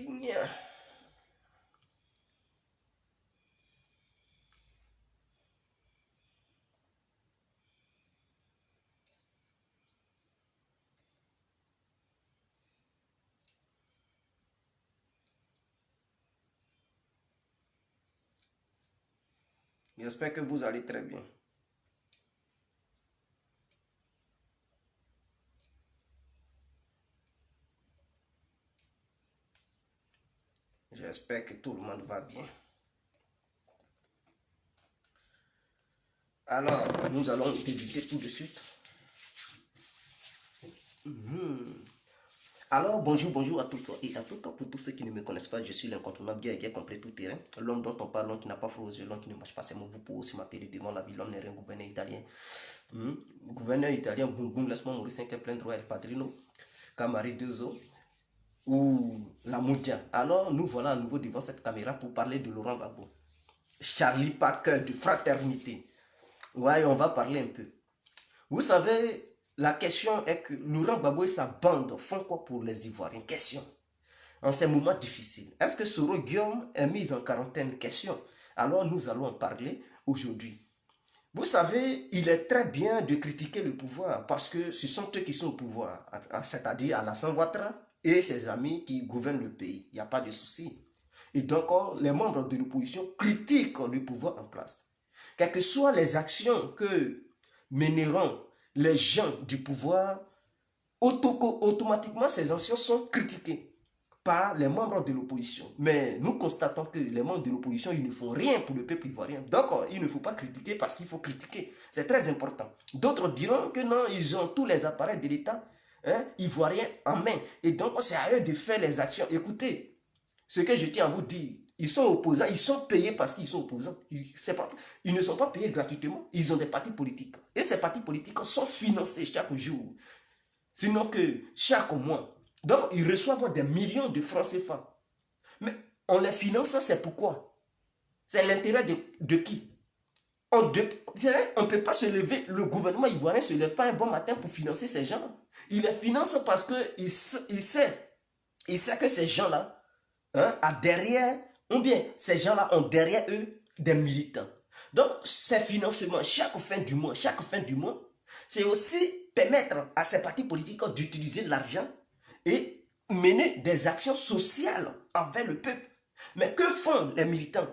ligne. J'espère que vous allez très bien. J'espère que tout le monde va bien. Alors, nous allons débuter tout de suite. Alors, bonjour à tous et à toutes. Pour tous ceux qui ne me connaissent pas, je suis l'incontournable guerrier complet tout terrain. L'homme dont on parle, l'homme qui n'a pas froid aux yeux, l'homme qui ne marche pas ses mots. Vous pouvez aussi m'appeler devant la ville. L'homme n'est rien, gouverneur italien. Gouverneur italien, boum boum, laisse-moi mourir 5 plein droit, El Padrino, Camari 2O ou la Moudia. Alors, nous voilà à nouveau devant cette caméra pour parler de Laurent Gbagbo. Charlie Parker de Fraternité. Ouais, on va parler un peu. Vous savez, la question est que Laurent Gbagbo et sa bande font quoi pour les Ivoiriens? Question. En ces moments difficiles, est-ce que Soro Guillaume est mis en quarantaine? Question. Alors nous allons en parler aujourd'hui. Vous savez, il est très bien de critiquer le pouvoir parce que ce sont eux qui sont au pouvoir, c'est-à-dire Alassane Ouattara et ses amis qui gouvernent le pays. Il n'y a pas de souci. Et donc, les membres de l'opposition critiquent le pouvoir en place. Quelles que soient les actions que mèneront les gens du pouvoir, automatiquement ces actions sont critiquées par les membres de l'opposition. Mais nous constatons que les membres de l'opposition, ils ne font rien pour le peuple ivoirien. Donc, il ne faut pas critiquer parce qu'il faut critiquer. C'est très important. D'autres diront que non, ils ont tous les appareils de l'État ivoirien en main. Et donc, c'est à eux de faire les actions. Écoutez, ce que je tiens à vous dire, ils sont opposants, ils sont payés parce qu'ils sont opposants. Ils ne sont pas payés gratuitement. Ils ont des partis politiques. Et ces partis politiques sont financés chaque jour. Sinon que chaque mois. Donc, ils reçoivent des millions de francs CFA. Mais on les finance, c'est pourquoi? C'est l'intérêt de qui? On ne peut pas se lever, le gouvernement ivoirien ne se lève pas un bon matin pour financer ces gens. Il les finance parce qu'il sait que ces gens-là, derrière, ou bien ces gens-là ont derrière eux des militants. Donc, ces financements, chaque fin du mois, c'est aussi permettre à ces partis politiques d'utiliser l'argent et mener des actions sociales envers le peuple. Mais que font les militants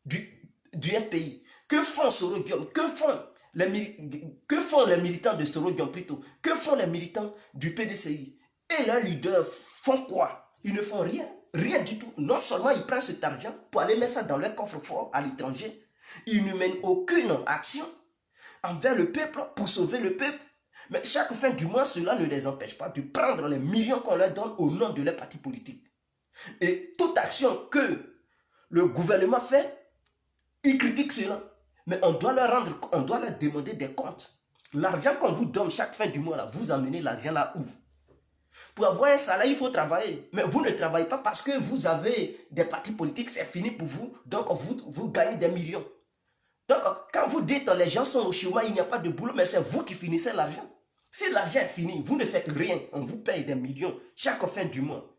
du FPI? Que font Soro Guillaume? Que font les militants de Soro Guillaume plutôt? Que font les militants du PDCI? Et leurs leaders font quoi? Ils ne font rien. Rien du tout. Non seulement ils prennent cet argent pour aller mettre ça dans leur coffre-fort à l'étranger, ils ne mènent aucune action envers le peuple pour sauver le peuple. Mais chaque fin du mois, cela ne les empêche pas de prendre les millions qu'on leur donne au nom de leur parti politique. Et toute action que le gouvernement fait, ils critiquent cela. Mais on doit leur demander des comptes. L'argent qu'on vous donne chaque fin du mois, là, vous amenez l'argent là où? Pour avoir un salaire, il faut travailler. Mais vous ne travaillez pas parce que vous avez des partis politiques, c'est fini pour vous. Donc, vous gagnez des millions. Donc, quand vous dites les gens sont au chômage, il n'y a pas de boulot, mais c'est vous qui finissez l'argent. Si l'argent est fini, vous ne faites rien. On vous paye des millions chaque fin du mois.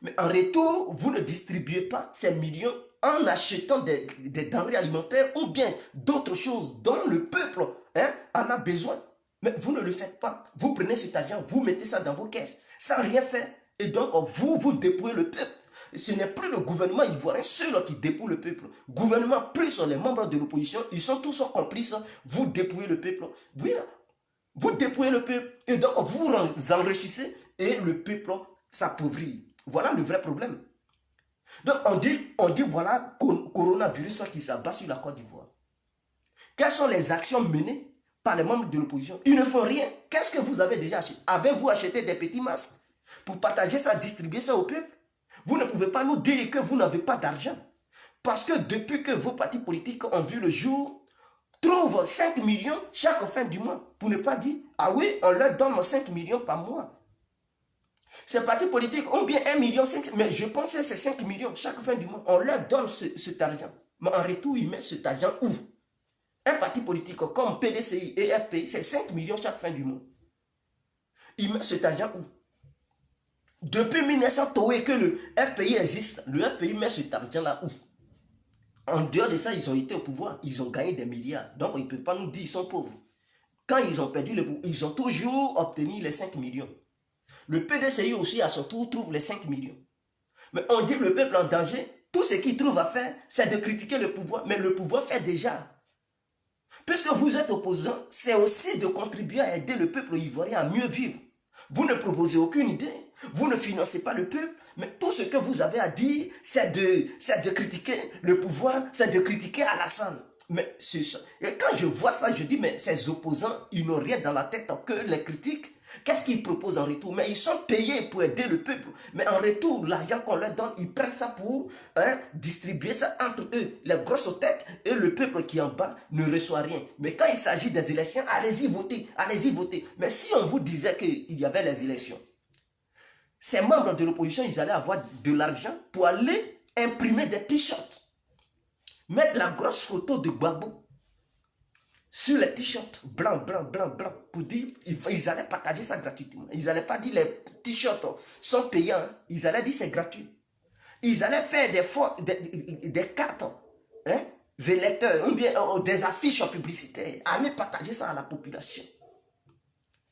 Mais en retour, vous ne distribuez pas ces millions en achetant des denrées alimentaires ou bien d'autres choses dont le peuple en a besoin. Mais vous ne le faites pas. Vous prenez cet argent, vous mettez ça dans vos caisses, sans rien faire. Et donc, vous dépouillez le peuple. Ce n'est plus le gouvernement ivoirien seul qui dépouille le peuple. Gouvernement plus les membres de l'opposition, ils sont tous complices. Vous dépouillez le peuple. Vous dépouillez le peuple. Et donc, vous enrichissez et le peuple s'appauvrit. Voilà le vrai problème. Donc, on dit voilà, coronavirus qui s'abat sur la Côte d'Ivoire. Quelles sont les actions menées par les membres de l'opposition? Ils ne font rien. Qu'est-ce que vous avez déjà acheté? Avez-vous acheté des petits masques pour partager ça, distribuer ça au peuple? Vous ne pouvez pas nous dire que vous n'avez pas d'argent. Parce que depuis que vos partis politiques ont vu le jour, trouvent 5 millions chaque fin du mois. Pour ne pas dire, ah oui, on leur donne 5 millions par mois. Ces partis politiques ont bien 1,5 million, mais je pense que c'est 5 millions chaque fin du mois. On leur donne cet argent. Mais en retour, ils mettent cet argent où? Un parti politique comme PDCI et FPI, c'est 5 millions chaque fin du mois. Ils mettent cet argent où? Depuis 1900 que le FPI existe, le FPI met cet argent-là où? En dehors de ça, ils ont été au pouvoir, ils ont gagné des milliards. Donc, ils ne peuvent pas nous dire qu'ils sont pauvres. Quand ils ont perdu le pouvoir, ils ont toujours obtenu les 5 millions. Le PDCI aussi, à son tour, trouve les 5 millions. Mais on dit que le peuple en danger, tout ce qu'il trouve à faire, c'est de critiquer le pouvoir. Mais le pouvoir fait déjà. Puisque vous êtes opposant, c'est aussi de contribuer à aider le peuple ivoirien à mieux vivre. Vous ne proposez aucune idée, vous ne financez pas le peuple, mais tout ce que vous avez à dire, c'est de critiquer le pouvoir, c'est de critiquer Alassane. Mais c'est ça. Et quand je vois ça, je dis, mais ces opposants, ils n'ont rien dans la tête que les critiques. Qu'est-ce qu'ils proposent en retour? Mais ils sont payés pour aider le peuple. Mais en retour, l'argent qu'on leur donne, ils prennent ça pour distribuer ça entre eux, les grosses têtes, et le peuple qui est en bas ne reçoit rien. Mais quand il s'agit des élections, allez-y voter, allez-y voter. Mais si on vous disait qu'il y avait les élections, ces membres de l'opposition, ils allaient avoir de l'argent pour aller imprimer des t-shirts, mettre la grosse photo de Gbagbo sur les t-shirts blancs, pour dire, ils allaient partager ça gratuitement. Ils n'allaient pas dire les t-shirts sont payants, hein. Ils allaient dire c'est gratuit. Ils allaient faire des cartes, hein, des lecteurs, ou bien des affiches publicitaires, aller partager ça à la population.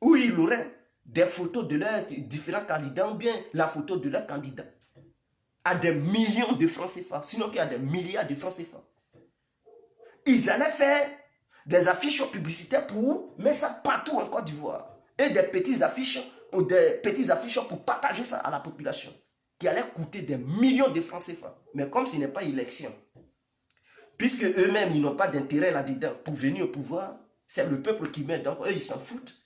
Où il aurait des photos de leurs différents candidats, ou bien la photo de leurs candidats, à des millions de francs CFA, sinon qu'il y a des milliards de francs CFA. Ils allaient faire des affiches publicitaires pour mettre ça partout en Côte d'Ivoire. Et des petites affiches pour partager ça à la population, qui allait coûter des millions de francs CFA. Mais comme ce n'est pas élection, puisque eux-mêmes, ils n'ont pas d'intérêt là-dedans pour venir au pouvoir, c'est le peuple qui met, donc eux, ils s'en foutent.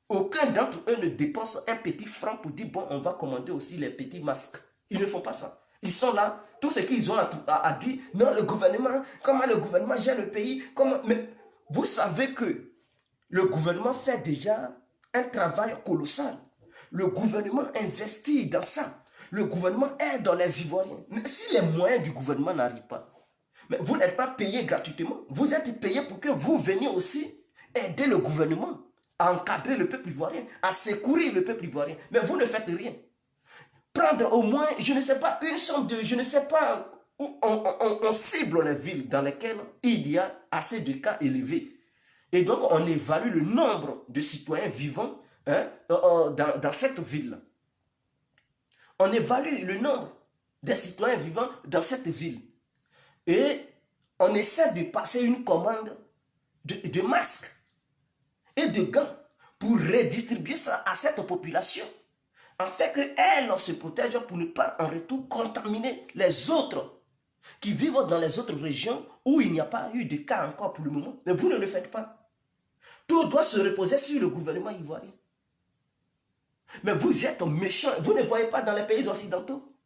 Aucun d'entre eux ne dépense un petit franc pour dire, bon, on va commander aussi les petits masques. Ils ne font pas ça. Ils sont là, tout ce qu'ils ont à dire, non, le gouvernement, comment le gouvernement gère le pays, comment... Mais vous savez que le gouvernement fait déjà un travail colossal. Le gouvernement investit dans ça. Le gouvernement aide dans les Ivoiriens. Mais si les moyens du gouvernement n'arrivent pas, mais vous n'êtes pas payé gratuitement. Vous êtes payé pour que vous veniez aussi aider le gouvernement à encadrer le peuple ivoirien, à secourir le peuple ivoirien. Mais vous ne faites rien. Prendre au moins, je ne sais pas, une somme de, je ne sais pas, où on cible les villes dans lesquelles il y a assez de cas élevés. Et donc, on évalue le nombre de citoyens vivant, hein, dans cette ville. On évalue le nombre des citoyens vivant dans cette ville. Et on essaie de passer une commande de masques et de gants pour redistribuer ça à cette population, afin qu'elle se protège pour ne pas en retour contaminer les autres qui vivent dans les autres régions où il n'y a pas eu de cas encore pour le moment. Mais vous ne le faites pas. Tout doit se reposer sur le gouvernement ivoirien. Mais vous êtes méchants. Vous ne voyez pas dans les pays occidentaux.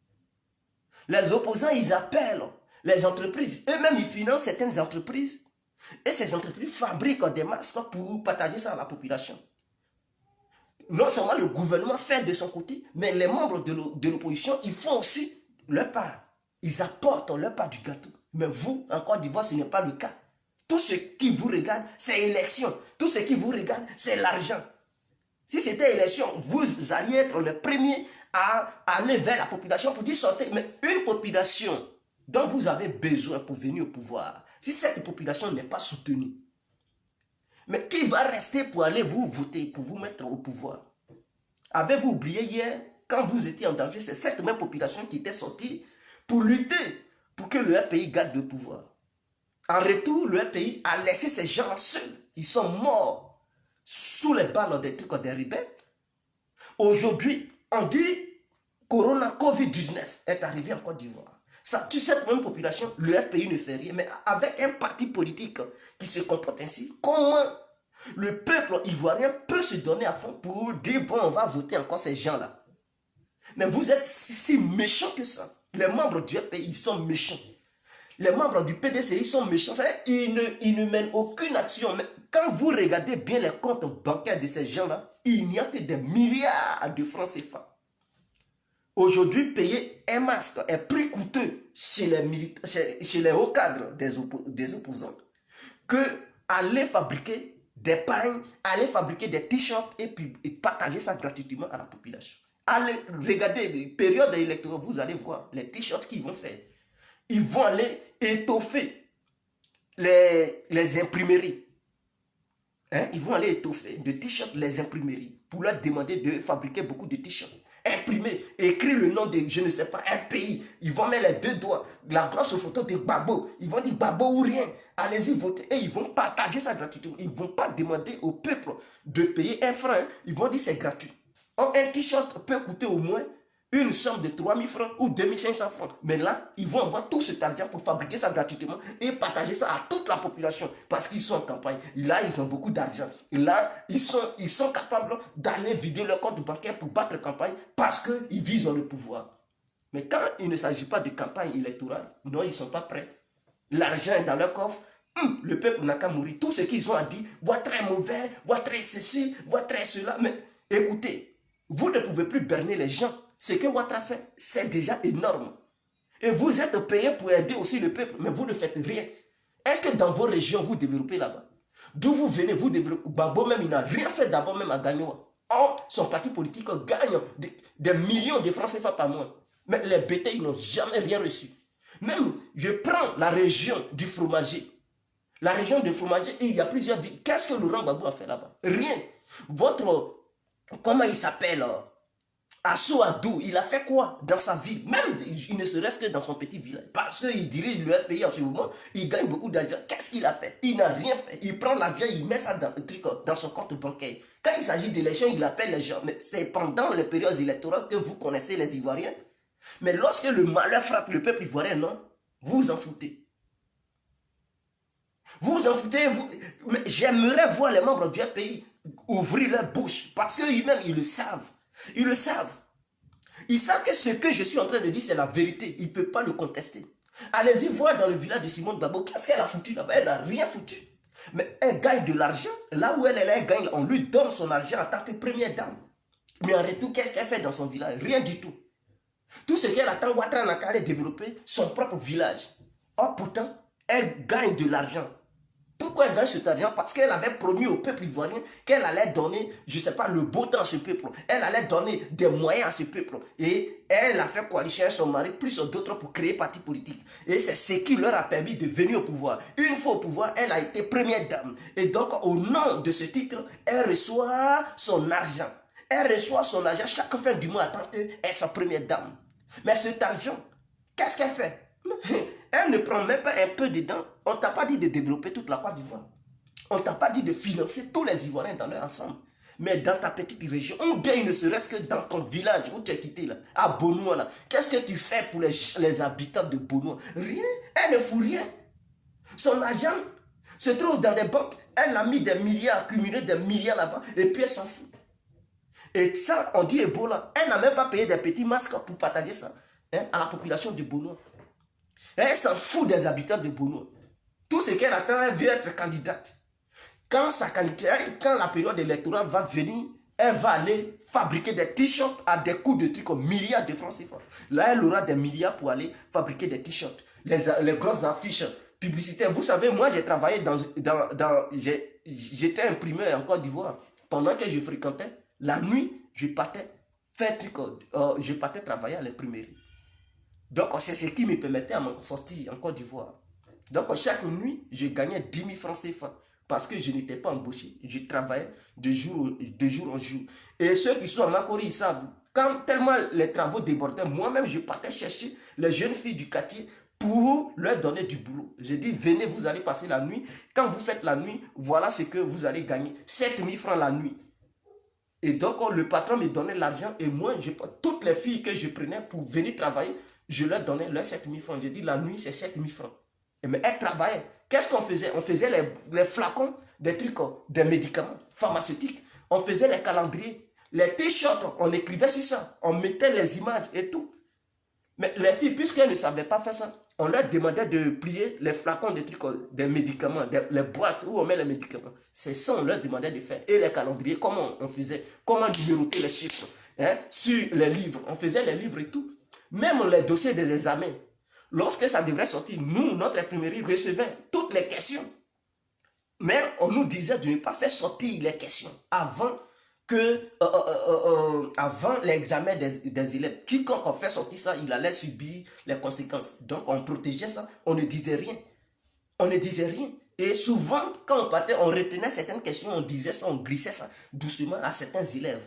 Les opposants, ils appellent les entreprises. Eux-mêmes, ils financent certaines entreprises. Et ces entreprises fabriquent des masques pour partager ça à la population. Non seulement le gouvernement fait de son côté, mais les membres de l'opposition, ils font aussi leur part. Ils apportent leur part du gâteau. Mais vous, en Côte d'Ivoire, ce n'est pas le cas. Tout ce qui vous regarde, c'est élection. Tout ce qui vous regarde, c'est l'argent. Si c'était élection, vous alliez être les premiers à aller vers la population pour dire sortez. Mais une population dont vous avez besoin pour venir au pouvoir, si cette population n'est pas soutenue, mais qui va rester pour aller vous voter, pour vous mettre au pouvoir? Avez-vous oublié hier, quand vous étiez en danger, c'est cette même population qui était sortie pour lutter pour que le pays garde le pouvoir. En retour, le pays a laissé ces gens seuls. Ils sont morts sous les balles des trucs des rebelles. Aujourd'hui, on dit Corona Covid-19 est arrivé en Côte d'Ivoire. Ça tue cette même population, le pays ne fait rien. Mais avec un parti politique qui se comporte ainsi, comment le peuple ivoirien peut se donner à fond pour dire bon, on va voter encore ces gens-là? Mais vous êtes si méchants que ça. Les membres du pays, ils sont méchants. Les membres du PDCI sont méchants. Ils ne mènent aucune action. Mais quand vous regardez bien les comptes bancaires de ces gens-là, il n'y a que des milliards de francs CFA. Aujourd'hui, payer un masque est plus coûteux chez les hauts cadres des opposants que aller fabriquer des pains, aller fabriquer des t-shirts et partager ça gratuitement à la population. Allez, regardez, période électorale, vous allez voir les t-shirts qu'ils vont faire. Ils vont aller étoffer les imprimeries. Hein? Ils vont aller étoffer de t-shirts les imprimeries pour leur demander de fabriquer beaucoup de t-shirts. Imprimer, écrire le nom de, je ne sais pas, un pays. Ils vont mettre les deux doigts, la grosse photo de Gbagbo. Ils vont dire Gbagbo ou rien. Allez-y voter. Et ils vont partager ça gratuitement. Ils ne vont pas demander au peuple de payer un franc. Ils vont dire c'est gratuit. Or, un t-shirt peut coûter au moins une somme de 3 000 francs ou 2 500 francs. Mais là, ils vont avoir tout cet argent pour fabriquer ça gratuitement et partager ça à toute la population parce qu'ils sont en campagne. Et là, ils ont beaucoup d'argent. Et là, ils sont capables d'aller vider leur compte bancaire pour battre campagne parce qu'ils visent le pouvoir. Mais quand il ne s'agit pas de campagne électorale, non, ils ne sont pas prêts. L'argent est dans leur coffre. Le peuple n'a qu'à mourir. Tout ce qu'ils ont à dire, voit très mauvais, voit très ceci, voit très cela. Mais écoutez, vous ne pouvez plus berner les gens. Ce que Ouattara fait, c'est déjà énorme. Et vous êtes payé pour aider aussi le peuple, mais vous ne faites rien. Est-ce que dans vos régions, vous développez là-bas? D'où vous venez, vous développez. Gbagbo même, il n'a rien fait d'abord même à gagner. Or, son parti politique gagne des millions de francs CFA par mois. Mais les bétails, ils n'ont jamais rien reçu. Même, je prends la région du fromager. La région du fromager, il y a plusieurs villes. Qu'est-ce que Laurent Gbagbo a fait là-bas? Rien. Votre, comment il s'appelle Assou Adou, il a fait quoi dans sa ville? Même, il ne serait-ce que dans son petit village. Parce qu'il dirige le pays en ce moment, il gagne beaucoup d'argent. Qu'est-ce qu'il a fait? Il n'a rien fait. Il prend l'argent, il met ça dans son compte bancaire. Quand il s'agit d'élections, il appelle les gens. Mais c'est pendant les périodes électorales que vous connaissez les Ivoiriens. Mais lorsque le malheur frappe le peuple ivoirien, non, vous vous en foutez. Vous vous en foutez. J'aimerais voir les membres du pays ouvrir leur bouche. Parce qu'eux-mêmes, ils le savent. Ils le savent. Ils savent que ce que je suis en train de dire, c'est la vérité. Ils ne peuvent pas le contester. Allez-y voir dans le village de Simone Gbagbo. Qu'est-ce qu'elle a foutu là-bas? Elle n'a rien foutu. Mais elle gagne de l'argent. Là où elle gagne, on lui donne son argent en tant que première dame. Mais en retour, qu'est-ce qu'elle fait dans son village? Rien du tout. Tout ce qu'elle attend, Ouattara n'a qu'à développer son propre village. Or, pourtant, elle gagne de l'argent. Pourquoi elle gagne cet argent? Parce qu'elle avait promis au peuple ivoirien qu'elle allait donner, je ne sais pas, le beau temps à ce peuple. Elle allait donner des moyens à ce peuple. Et elle a fait coalition avec son mari, plus d'autres pour créer parti politique. Et c'est ce qui leur a permis de venir au pouvoir. Une fois au pouvoir, elle a été première dame. Et donc, au nom de ce titre, elle reçoit son argent. Elle reçoit son argent chaque fin du mois en tant qu'elle sa première dame. Mais cet argent, qu'est-ce qu'elle fait? Elle ne prend même pas un peu dedans. On ne t'a pas dit de développer toute la Côte d'Ivoire. On ne t'a pas dit de financer tous les Ivoiriens dans leur ensemble. Mais dans ta petite région, ou bien ne serait-ce que dans ton village où tu es quitté là, à Bonoua là, qu'est-ce que tu fais pour les habitants de Bonoua? Rien. Elle ne fout rien. Son argent se trouve dans des banques. Elle a mis des milliards, accumulé des milliards là-bas, et puis elle s'en fout. Et ça, on dit Ebola. Elle n'a même pas payé des petits masques pour partager ça à la population de Bonoua. Elle s'en fout des habitants de Bonoua. Tout ce qu'elle attend, elle veut être candidate. Quand la période électorale va venir, elle va aller fabriquer des t-shirts à des coûts de trucs comme milliards de francs CFA. Là, elle aura des milliards pour aller fabriquer des t-shirts. Les grosses affiches publicitaires. Vous savez, moi, j'ai travaillé j'étais imprimeur en Côte d'Ivoire. Pendant que je fréquentais, la nuit, je partais travailler à l'imprimerie. Donc, c'est ce qui me permettait à m'en sortir en Côte d'Ivoire. Donc, chaque nuit, je gagnais 10 000 francs CFA parce que je n'étais pas embauché. Je travaillais de jour en jour. Et ceux qui sont en Makori, ils savent, quand tellement les travaux débordaient, moi-même, je partais chercher les jeunes filles du quartier pour leur donner du boulot. J'ai dit, venez, vous allez passer la nuit. Quand vous faites la nuit, voilà ce que vous allez gagner. 7 000 francs la nuit. Et donc, le patron me donnait l'argent et moi, toutes les filles que je prenais pour venir travailler, je leur donnais leurs 7 000 francs. J'ai dit, la nuit, c'est 7 000 francs. Mais elles travaillaient. Qu'est-ce qu'on faisait? On faisait les flacons, des trucs, des médicaments pharmaceutiques. On faisait les calendriers. Les t-shirts, on écrivait sur ça. On mettait les images et tout. Mais les filles, puisqu'elles ne savaient pas faire ça, on leur demandait de plier les flacons des trucs, des médicaments, les boîtes où on met les médicaments. C'est ça on leur demandait de faire. Et les calendriers, comment on faisait? Comment numéroter les chiffres sur les livres? On faisait les livres et tout. Même les dossiers des examens. Lorsque ça devrait sortir, nous, notre imprimerie recevait toutes les questions. Mais on nous disait de ne pas faire sortir les questions avant que avant l'examen des élèves, quiconque a fait sortir ça, il allait subir les conséquences. Donc on protégeait ça, on ne disait rien. On ne disait rien. Et souvent, quand on partait, on retenait certaines questions, on disait ça, on glissait ça doucement à certains élèves.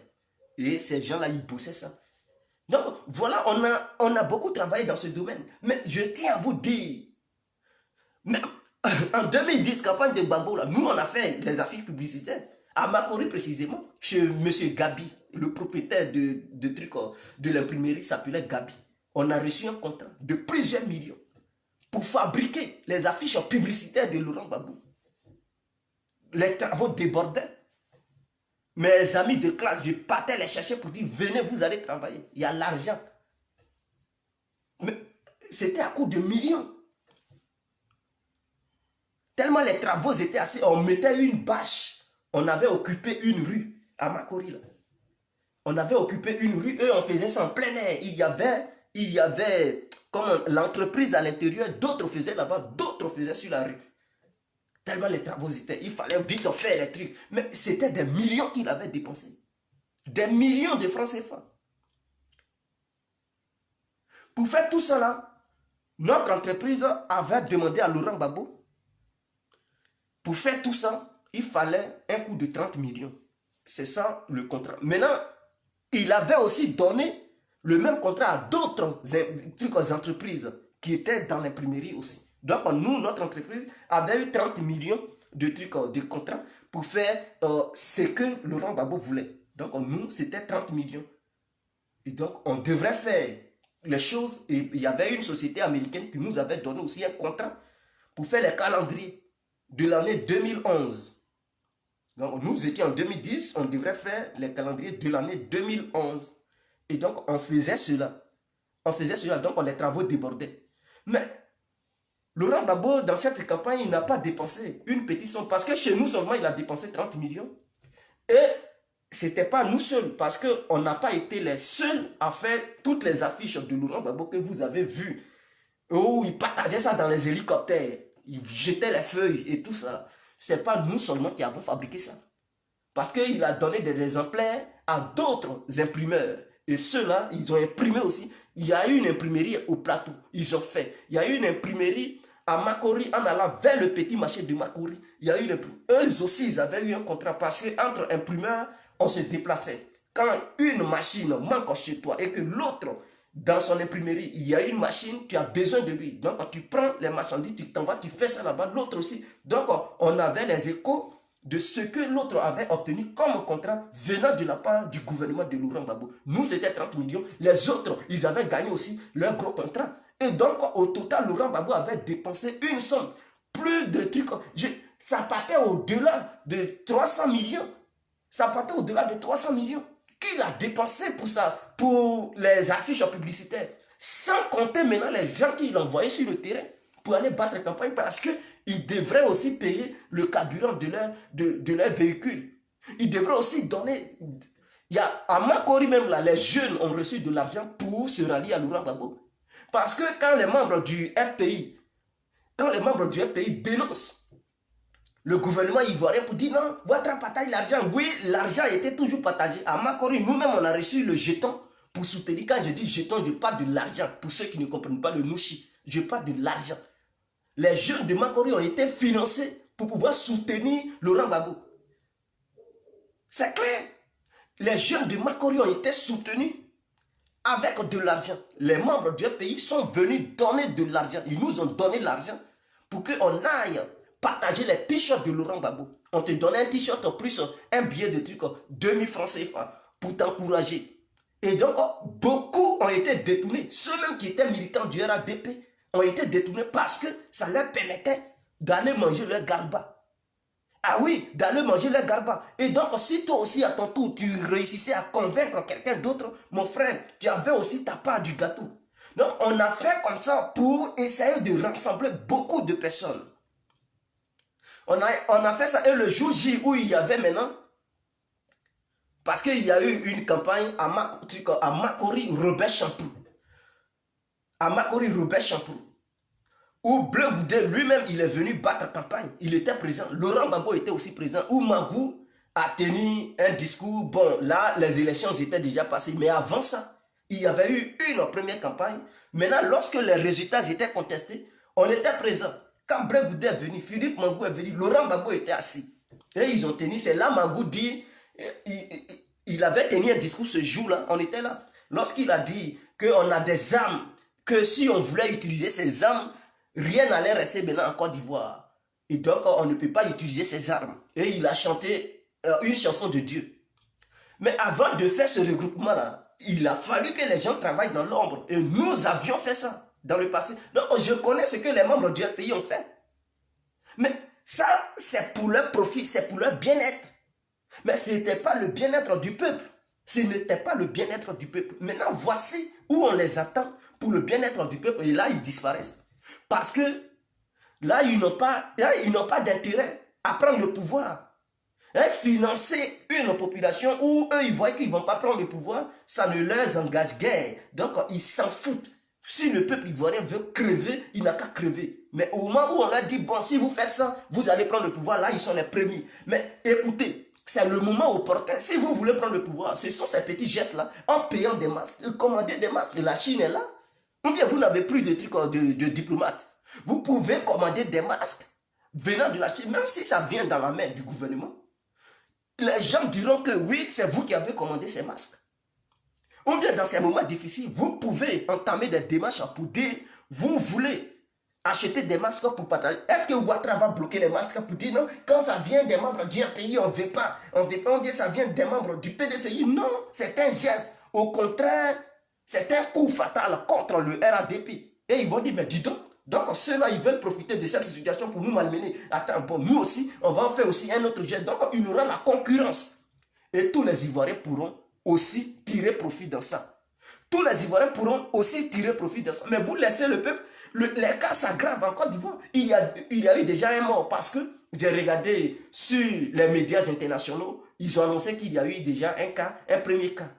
Et ces gens-là, ils bossaient ça. Donc voilà, on a beaucoup travaillé dans ce domaine. Mais je tiens à vous dire, même en 2010, campagne de Gbagbo, là, nous on a fait les affiches publicitaires. À Makori précisément, chez M. Gabi, le propriétaire de l'imprimerie s'appelait Gabi. On a reçu un contrat de plusieurs millions pour fabriquer les affiches publicitaires de Laurent Gbagbo. Les travaux débordaient. Mes amis de classe, je partais les chercher pour dire, venez, vous allez travailler. Il y a l'argent. Mais c'était à coût de millions. Tellement les travaux étaient assez... On mettait une bâche. On avait occupé une rue à Makori. Là. On avait occupé une rue et on faisait ça en plein air. Il y avait comme l'entreprise à l'intérieur. D'autres faisaient là-bas, d'autres faisaient sur la rue. Tellement les travaux étaient... Il fallait vite faire les trucs. Mais c'était des millions qu'il avait dépensés. Des millions de francs CFA. Pour faire tout cela, notre entreprise avait demandé à Laurent Gbagbo. Pour faire tout ça, il fallait un coût de 30 millions. C'est ça le contrat. Maintenant, il avait aussi donné le même contrat à d'autres entreprises qui étaient dans l'imprimerie aussi. Donc, nous, notre entreprise avait eu 30 millions de contrats pour faire ce que Laurent Gbagbo voulait. Donc, nous, c'était 30 millions. Et donc, on devrait faire les choses. Et il y avait une société américaine qui nous avait donné aussi un contrat pour faire les calendriers de l'année 2011. Donc, nous étions en 2010, on devrait faire les calendriers de l'année 2011. Et donc, on faisait cela. On faisait cela, donc les travaux débordaient. Mais Laurent Gbagbo, dans cette campagne, il n'a pas dépensé une petite somme. Parce que chez nous seulement, il a dépensé 30 millions. Et ce n'était pas nous seuls, parce qu'on n'a pas été les seuls à faire toutes les affiches de Laurent Gbagbo que vous avez vues. Où il partageait ça dans les hélicoptères. Il jetait les feuilles et tout ça. Ce n'est pas nous seulement qui avons fabriqué ça. Parce qu'il a donné des exemplaires à d'autres imprimeurs. Et ceux-là, ils ont imprimé aussi. Il y a eu une imprimerie au plateau. Ils ont fait. Il y a eu une imprimerie à Makori en allant vers le petit marché de Makori. Il y a eu une imprimerie. Eux aussi, ils avaient eu un contrat parce qu'entre imprimeurs, on se déplaçait. Quand une machine manque chez toi et que l'autre, dans son imprimerie, il y a une machine, tu as besoin de lui. Donc, quand tu prends les marchandises, tu t'en vas, tu fais ça là-bas, l'autre aussi. Donc, on avait les échos de ce que l'autre avait obtenu comme contrat venant de la part du gouvernement de Laurent Gbagbo. Nous, c'était 30 millions. Les autres, ils avaient gagné aussi leur gros contrat. Et donc, au total, Laurent Gbagbo avait dépensé une somme. Plus de trucs. Ça partait au-delà de 300 millions. Ça partait au-delà de 300 millions. Qu'il a dépensé pour ça, pour les affiches publicitaires. Sans compter maintenant les gens qu'il envoyait sur le terrain pour aller battre campagne parce qu'ils devraient aussi payer le carburant de leur véhicule. Ils devraient aussi donner... Il y a, à Makori même, là, les jeunes ont reçu de l'argent pour se rallier à Laurent Gbagbo. Parce que quand les membres du FPI, dénoncent le gouvernement ivoirien pour dire non, votre partage l'argent. Oui, l'argent était toujours partagé. À Makori, nous-mêmes, on a reçu le jeton pour soutenir. Quand je dis jeton, je parle de l'argent. Pour ceux qui ne comprennent pas le nouchi, je parle de l'argent. Les jeunes de Makori ont été financés pour pouvoir soutenir Laurent Gbagbo. C'est clair. Les jeunes de Makori ont été soutenus avec de l'argent. Les membres du pays sont venus donner de l'argent. Ils nous ont donné l'argent pour qu'on aille partager les t-shirts de Laurent Gbagbo. On te donne un t-shirt plus un billet de truc 2000 francs CFA pour t'encourager. Et donc, beaucoup ont été détournés. Ceux-mêmes qui étaient militants du RADP ont été détournés parce que ça leur permettait d'aller manger leur garba. Ah oui, d'aller manger leur garba. Et donc, si toi aussi, à ton tour, tu réussissais à convaincre quelqu'un d'autre, mon frère, tu avais aussi ta part du gâteau. Donc, on a fait comme ça pour essayer de rassembler beaucoup de personnes. On a fait ça. Et le jour J où il y avait maintenant, parce qu'il y a eu une campagne à Makori Robert Champrou. À Makori Robert Champrou. Où Bleu Goudé lui-même, il est venu battre campagne. Il était présent. Laurent Gbagbo était aussi présent. Où Magou a tenu un discours. Bon, là, les élections étaient déjà passées. Mais avant ça, il y avait eu une première campagne. Maintenant, lorsque les résultats étaient contestés, on était présent. Quand Bré Goudé est venu, Philippe Mangou est venu, Laurent Gbagbo était assis. Et ils ont tenu, c'est là Mangou dit, il avait tenu un discours ce jour-là, on était là. Lorsqu'il a dit qu'on a des armes, que si on voulait utiliser ces armes, rien n'allait rester maintenant en Côte d'Ivoire. Et donc, on ne peut pas utiliser ces armes. Et il a chanté une chanson de Dieu. Mais avant de faire ce regroupement-là, il a fallu que les gens travaillent dans l'ombre. Et nous avions fait ça dans le passé. Donc, je connais ce que les membres du pays ont fait. Mais ça, c'est pour leur profit, c'est pour leur bien-être. Mais ce n'était pas le bien-être du peuple. Ce n'était pas le bien-être du peuple. Maintenant, voici où on les attend pour le bien-être du peuple. Et là, ils disparaissent. Parce que là, ils n'ont pas d'intérêt à prendre le pouvoir. Financer une population où eux, ils voient qu'ils ne vont pas prendre le pouvoir, ça ne leur engage guère. Donc, ils s'en foutent. Si le peuple ivoirien veut crever, il n'a qu'à crever. Mais au moment où on a dit, bon, si vous faites ça, vous allez prendre le pouvoir, là, ils sont les premiers. Mais écoutez, c'est le moment opportun. Si vous voulez prendre le pouvoir, ce sont ces petits gestes-là, en payant des masques, commander des masques. Et la Chine est là. Ou bien vous n'avez plus de trucs de diplomates. Vous pouvez commander des masques venant de la Chine, même si ça vient dans la main du gouvernement. Les gens diront que oui, c'est vous qui avez commandé ces masques. Ou bien dans ces moments difficiles, vous pouvez entamer des démarches pour dire, vous voulez acheter des masques pour partager. Est-ce que Ouattara va bloquer les masques pour dire non, quand ça vient des membres d'un pays, on ne veut pas, ou bien ça vient des membres du PDCI? Non, c'est un geste. Au contraire, c'est un coup fatal contre le RADP. Et ils vont dire, mais dis donc ceux-là, ils veulent profiter de cette situation pour nous malmener. Attends, bon, nous aussi, on va en faire aussi un autre geste. Donc, il y aura la concurrence. Et tous les Ivoiriens pourront aussi tirer profit dans ça. Tous les Ivoiriens pourront aussi tirer profit dans ça. Mais vous laissez le peuple, les cas s'aggravent en Côte d'Ivoire. Il y a eu déjà un mort parce que j'ai regardé sur les médias internationaux, ils ont annoncé qu'il y a eu déjà un cas, un premier cas.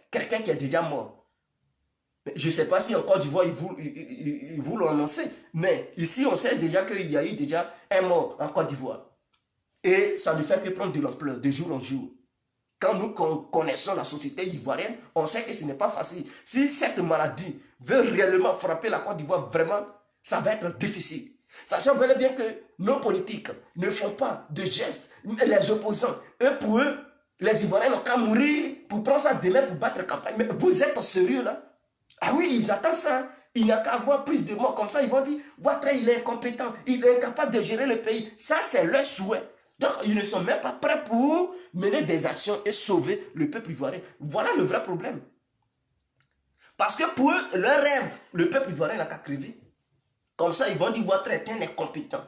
Quelqu'un qui est déjà mort. Je ne sais pas si en Côte d'Ivoire, ils vous l'ont annoncé, mais ici, on sait déjà qu'il y a eu déjà un mort en Côte d'Ivoire. Et ça ne fait que prendre de l'ampleur de jour en jour. Quand nous connaissons la société ivoirienne, on sait que ce n'est pas facile. Si cette maladie veut réellement frapper la Côte d'Ivoire, vraiment, ça va être difficile. Sachant bel et bien que nos politiques ne font pas de gestes, les opposants, pour eux, les Ivoiriens n'ont qu'à mourir pour prendre ça demain pour battre campagne. Mais vous êtes sérieux là? Ah oui, ils attendent ça. Il n'y a qu'à avoir plus de morts comme ça. Ils vont dire, Ouattara, il est incompétent, il est incapable de gérer le pays. Ça, c'est leur souhait. Donc, ils ne sont même pas prêts pour mener des actions et sauver le peuple ivoirien. Voilà le vrai problème. Parce que pour eux, leur rêve, le peuple ivoirien n'a qu'à crever. Comme ça, ils vont dire, Ouattara est un incompétent.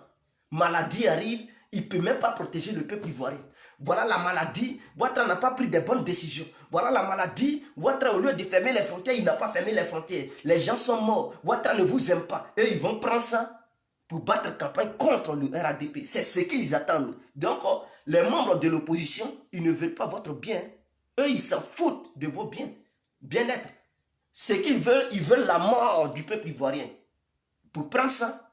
Maladie arrive, il ne peut même pas protéger le peuple ivoirien. Voilà la maladie, Ouattara n'a pas pris de bonnes décisions. Voilà la maladie, Ouattara, au lieu de fermer les frontières, il n'a pas fermé les frontières. Les gens sont morts, Ouattara ne vous aime pas. Et ils vont prendre ça pour battre campagne contre le RADP. C'est ce qu'ils attendent. Donc, les membres de l'opposition, ils ne veulent pas votre bien. Eux, ils s'en foutent de vos biens, bien-être. Ce qu'ils veulent, ils veulent la mort du peuple ivoirien. Pour prendre ça,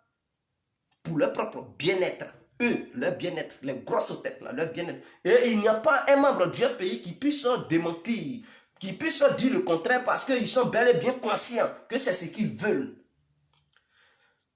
pour leur propre bien-être. Eux, leur bien-être, les grosses têtes, là, leur bien-être. Et il n'y a pas un membre du pays qui puisse démentir, qui puisse dire le contraire parce qu'ils sont bel et bien conscients que c'est ce qu'ils veulent.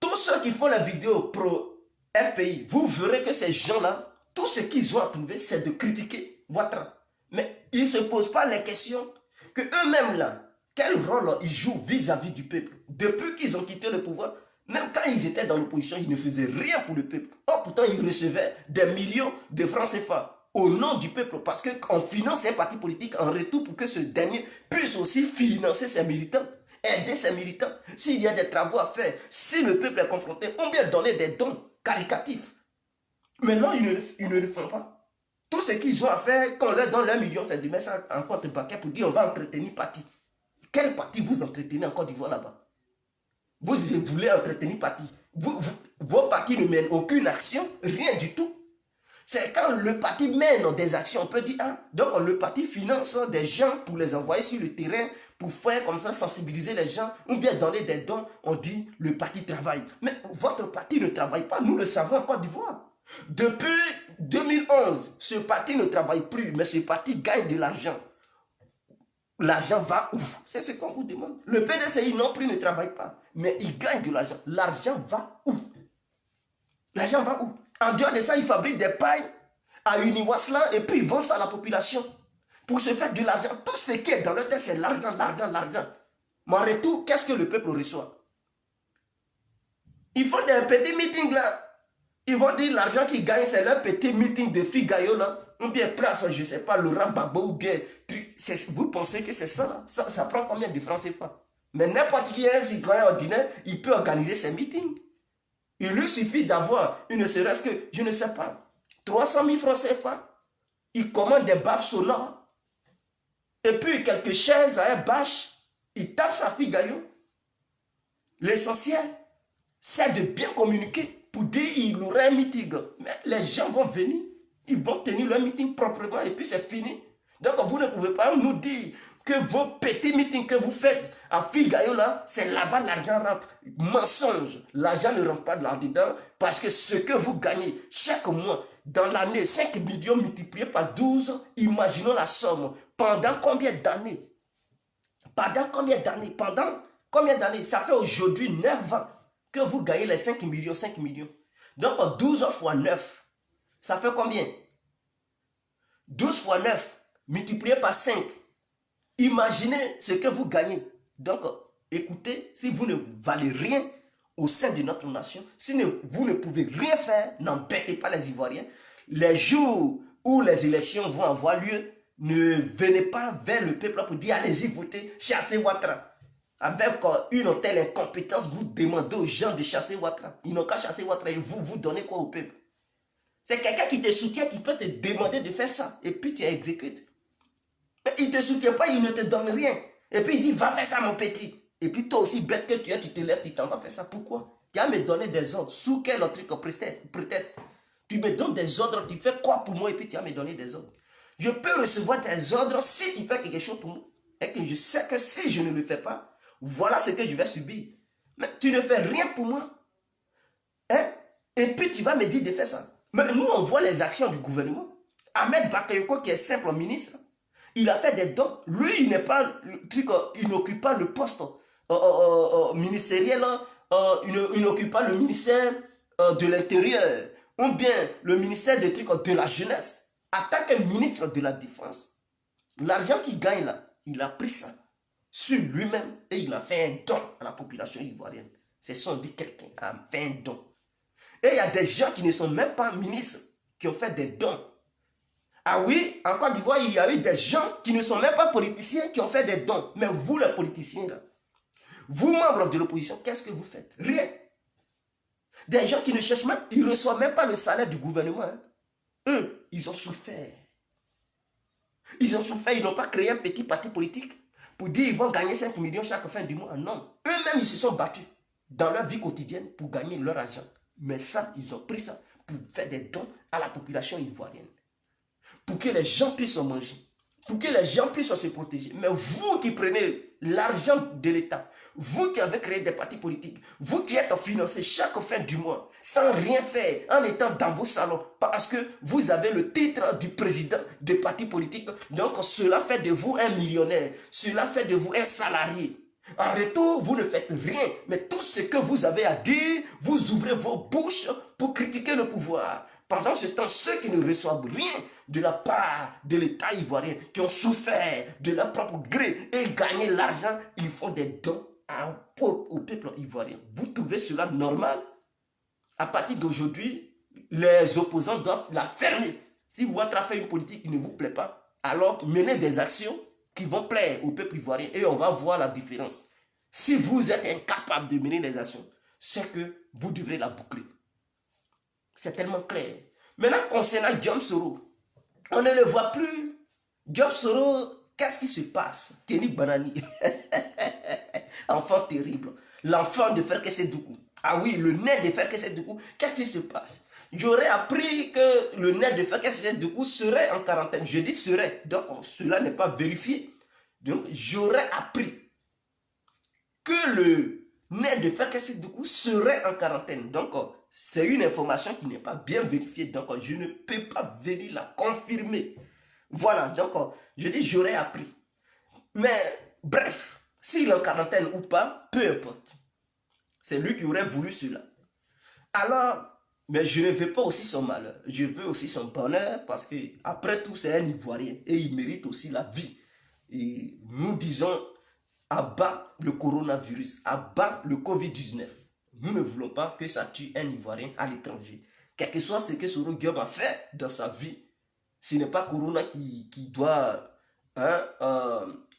Tous ceux qui font la vidéo pro FPI, vous verrez que ces gens-là, tout ce qu'ils ont à trouver, c'est de critiquer Ouattara. Mais ils ne se posent pas les questions que eux-mêmes là, quel rôle ils jouent vis-à-vis du peuple. Depuis qu'ils ont quitté le pouvoir, même quand ils étaient dans l'opposition, ils ne faisaient rien pour le peuple. Or, pourtant, ils recevaient des millions de francs CFA au nom du peuple parce qu'on finance un parti politique en retour pour que ce dernier puisse aussi financer ses militants. Aider ses militants, s'il y a des travaux à faire, si le peuple est confronté, on vient donner des dons caricatifs. Mais non, ils ne le font pas. Tout ce qu'ils ont à faire, quand on leur donne 1 million, c'est de mettre ça en compte bancaire pour dire on va entretenir parti. Quel parti vous entretenez en Côte d'Ivoire là-bas? Vous voulez entretenir parti. Vos partis ne mènent aucune action, rien du tout. C'est quand le parti mène des actions, on peut dire, ah, donc le parti finance des gens pour les envoyer sur le terrain, pour faire comme ça, sensibiliser les gens, ou bien donner des dons, on dit, le parti travaille. Mais votre parti ne travaille pas, nous le savons en Côte d'Ivoire. Depuis 2011, ce parti ne travaille plus, mais ce parti gagne de l'argent. L'argent va où? C'est ce qu'on vous demande. Le PDCI non plus ne travaille pas, mais il gagne de l'argent. L'argent va où? L'argent va où? En dehors de ça, ils fabriquent des pailles à Uniwaslan et puis ils vendent ça à la population pour se faire de l'argent. Tout ce qui est dans leur tête, c'est l'argent, l'argent, l'argent. Mais en retour, qu'est-ce que le peuple reçoit? Ils font des petits meetings là. Ils vont dire l'argent qu'ils gagnent, c'est leur petit meeting de Figayo là. Ou bien place, je ne sais pas, Laurent Gbagbo ou bien. Vous pensez que c'est ça là? Ça prend combien de francs CFA? Mais n'importe qui est un citoyen ordinaire, il peut organiser ses meetings. Il lui suffit d'avoir, ne serait-ce que, je ne sais pas, 300 000 francs CFA. Il commande des baffes sonores. Et puis quelques chaises à un bâche. Il tape sa Figayo. L'essentiel, c'est de bien communiquer pour dire qu'il y aura un meeting. Mais les gens vont venir, ils vont tenir leur meeting proprement et puis c'est fini. Donc vous ne pouvez pas nous dire que vos petits meetings que vous faites à Figayo là, c'est là-bas l'argent rentre. Mensonge, l'argent ne rentre pas de là-dedans parce que ce que vous gagnez chaque mois, dans l'année, 5 millions multipliés par 12, imaginons la somme. Pendant combien d'années? Pendant combien d'années? Pendant combien d'années? Ça fait aujourd'hui 9 ans que vous gagnez les 5 millions, 5 millions. Donc 12 fois 9, ça fait combien? 12 fois 9, multiplié par 5. Imaginez ce que vous gagnez. Donc, écoutez, si vous ne valez rien au sein de notre nation, si vous ne pouvez rien faire, n'embêtez pas les Ivoiriens. Les jours où les élections vont avoir lieu, ne venez pas vers le peuple pour dire allez-y voter, chassez Ouattara. Avec une telle incompétence, vous demandez aux gens de chasser Ouattara. Ils n'ont qu'à chasser Ouattara et vous donnez quoi au peuple? C'est quelqu'un qui te soutient qui peut te demander de faire ça. Et puis tu exécutes. Mais il ne te soutient pas, il ne te donne rien. Et puis il dit va faire ça mon petit. Et puis toi aussi bête que tu es, tu te lèves, tu t'en vas faire ça. Pourquoi? Tu vas me donner des ordres. Sous quel autre truc prétexte? Tu me donnes des ordres, tu fais quoi pour moi et puis tu vas me donner des ordres. Je peux recevoir des ordres si tu fais quelque chose pour moi. Et que je sais que si je ne le fais pas, voilà ce que je vais subir. Mais tu ne fais rien pour moi. Hein? Et puis tu vas me dire de faire ça. Mais nous, on voit les actions du gouvernement. Ahmed Bakayoko, qui est simple ministre, il a fait des dons. Lui, il n'est pas, il n'occupe pas le poste ministériel, il n'occupe pas le ministère de l'Intérieur, ou bien le ministère de la jeunesse. En tant que ministre de la Défense, l'argent qu'il gagne là, il a pris ça sur lui-même et il a fait un don à la population ivoirienne. C'est ça, on dit quelqu'un a fait un don. Et il y a des gens qui ne sont même pas ministres, qui ont fait des dons. Ah oui, en Côte d'Ivoire, il y a eu des gens qui ne sont même pas politiciens, qui ont fait des dons. Mais vous, les politiciens, là, vous, membres de l'opposition, qu'est-ce que vous faites? Rien. Des gens qui ne cherchent même, ils ne reçoivent même pas le salaire du gouvernement. Hein. Eux, ils ont souffert. Ils ont souffert, ils n'ont pas créé un petit parti politique pour dire qu'ils vont gagner 5 millions chaque fin du mois. Non. Eux-mêmes, ils se sont battus dans leur vie quotidienne pour gagner leur argent. Mais ça, ils ont pris ça pour faire des dons à la population ivoirienne. Pour que les gens puissent manger. Pour que les gens puissent se protéger. Mais vous qui prenez l'argent de l'État, vous qui avez créé des partis politiques, vous qui êtes financés chaque fin du mois, sans rien faire, en étant dans vos salons, parce que vous avez le titre du président des partis politiques, donc cela fait de vous un millionnaire, cela fait de vous un salarié. En retour, vous ne faites rien, mais tout ce que vous avez à dire, vous ouvrez vos bouches pour critiquer le pouvoir. Pendant ce temps, ceux qui ne reçoivent rien de la part de l'État ivoirien, qui ont souffert de leur propre gré et gagné l'argent, ils font des dons au peuple ivoirien. Vous trouvez cela normal? À partir d'aujourd'hui, les opposants doivent la fermer. Si Ouattara fait une politique qui ne vous plaît pas, alors menez des actions qui vont plaire au peuple ivoirien et on va voir la différence. Si vous êtes incapable de mener des actions, c'est que vous devrez la boucler. C'est tellement clair. Maintenant, concernant Guillaume Soro, on ne le voit plus. Guillaume Soro, qu'est-ce qui se passe? Teni Banani. Enfant terrible. L'enfant de Ferkese Doukou. Ah oui, le nez de Ferkese Doukou. Qu'est-ce qui se passe? J'aurais appris que le nez de Ferkese Doukou serait en quarantaine. Je dis serait. Donc, cela n'est pas vérifié. Donc, j'aurais appris que le nez de Ferkese Doukou serait en quarantaine. Donc, c'est une information qui n'est pas bien vérifiée, donc je ne peux pas venir la confirmer. Voilà, donc je dis j'aurais appris. Mais bref, s'il est en quarantaine ou pas, peu importe. C'est lui qui aurait voulu cela. Alors, mais je ne veux pas aussi son malheur. Je veux aussi son bonheur parce que après tout, c'est un Ivoirien et il mérite aussi la vie. Et nous disons, abat le coronavirus, abat le Covid-19. Nous ne voulons pas que ça tue un Ivoirien à l'étranger. Quel que soit ce que Soro Guillaume a fait dans sa vie, ce n'est pas Corona qui doit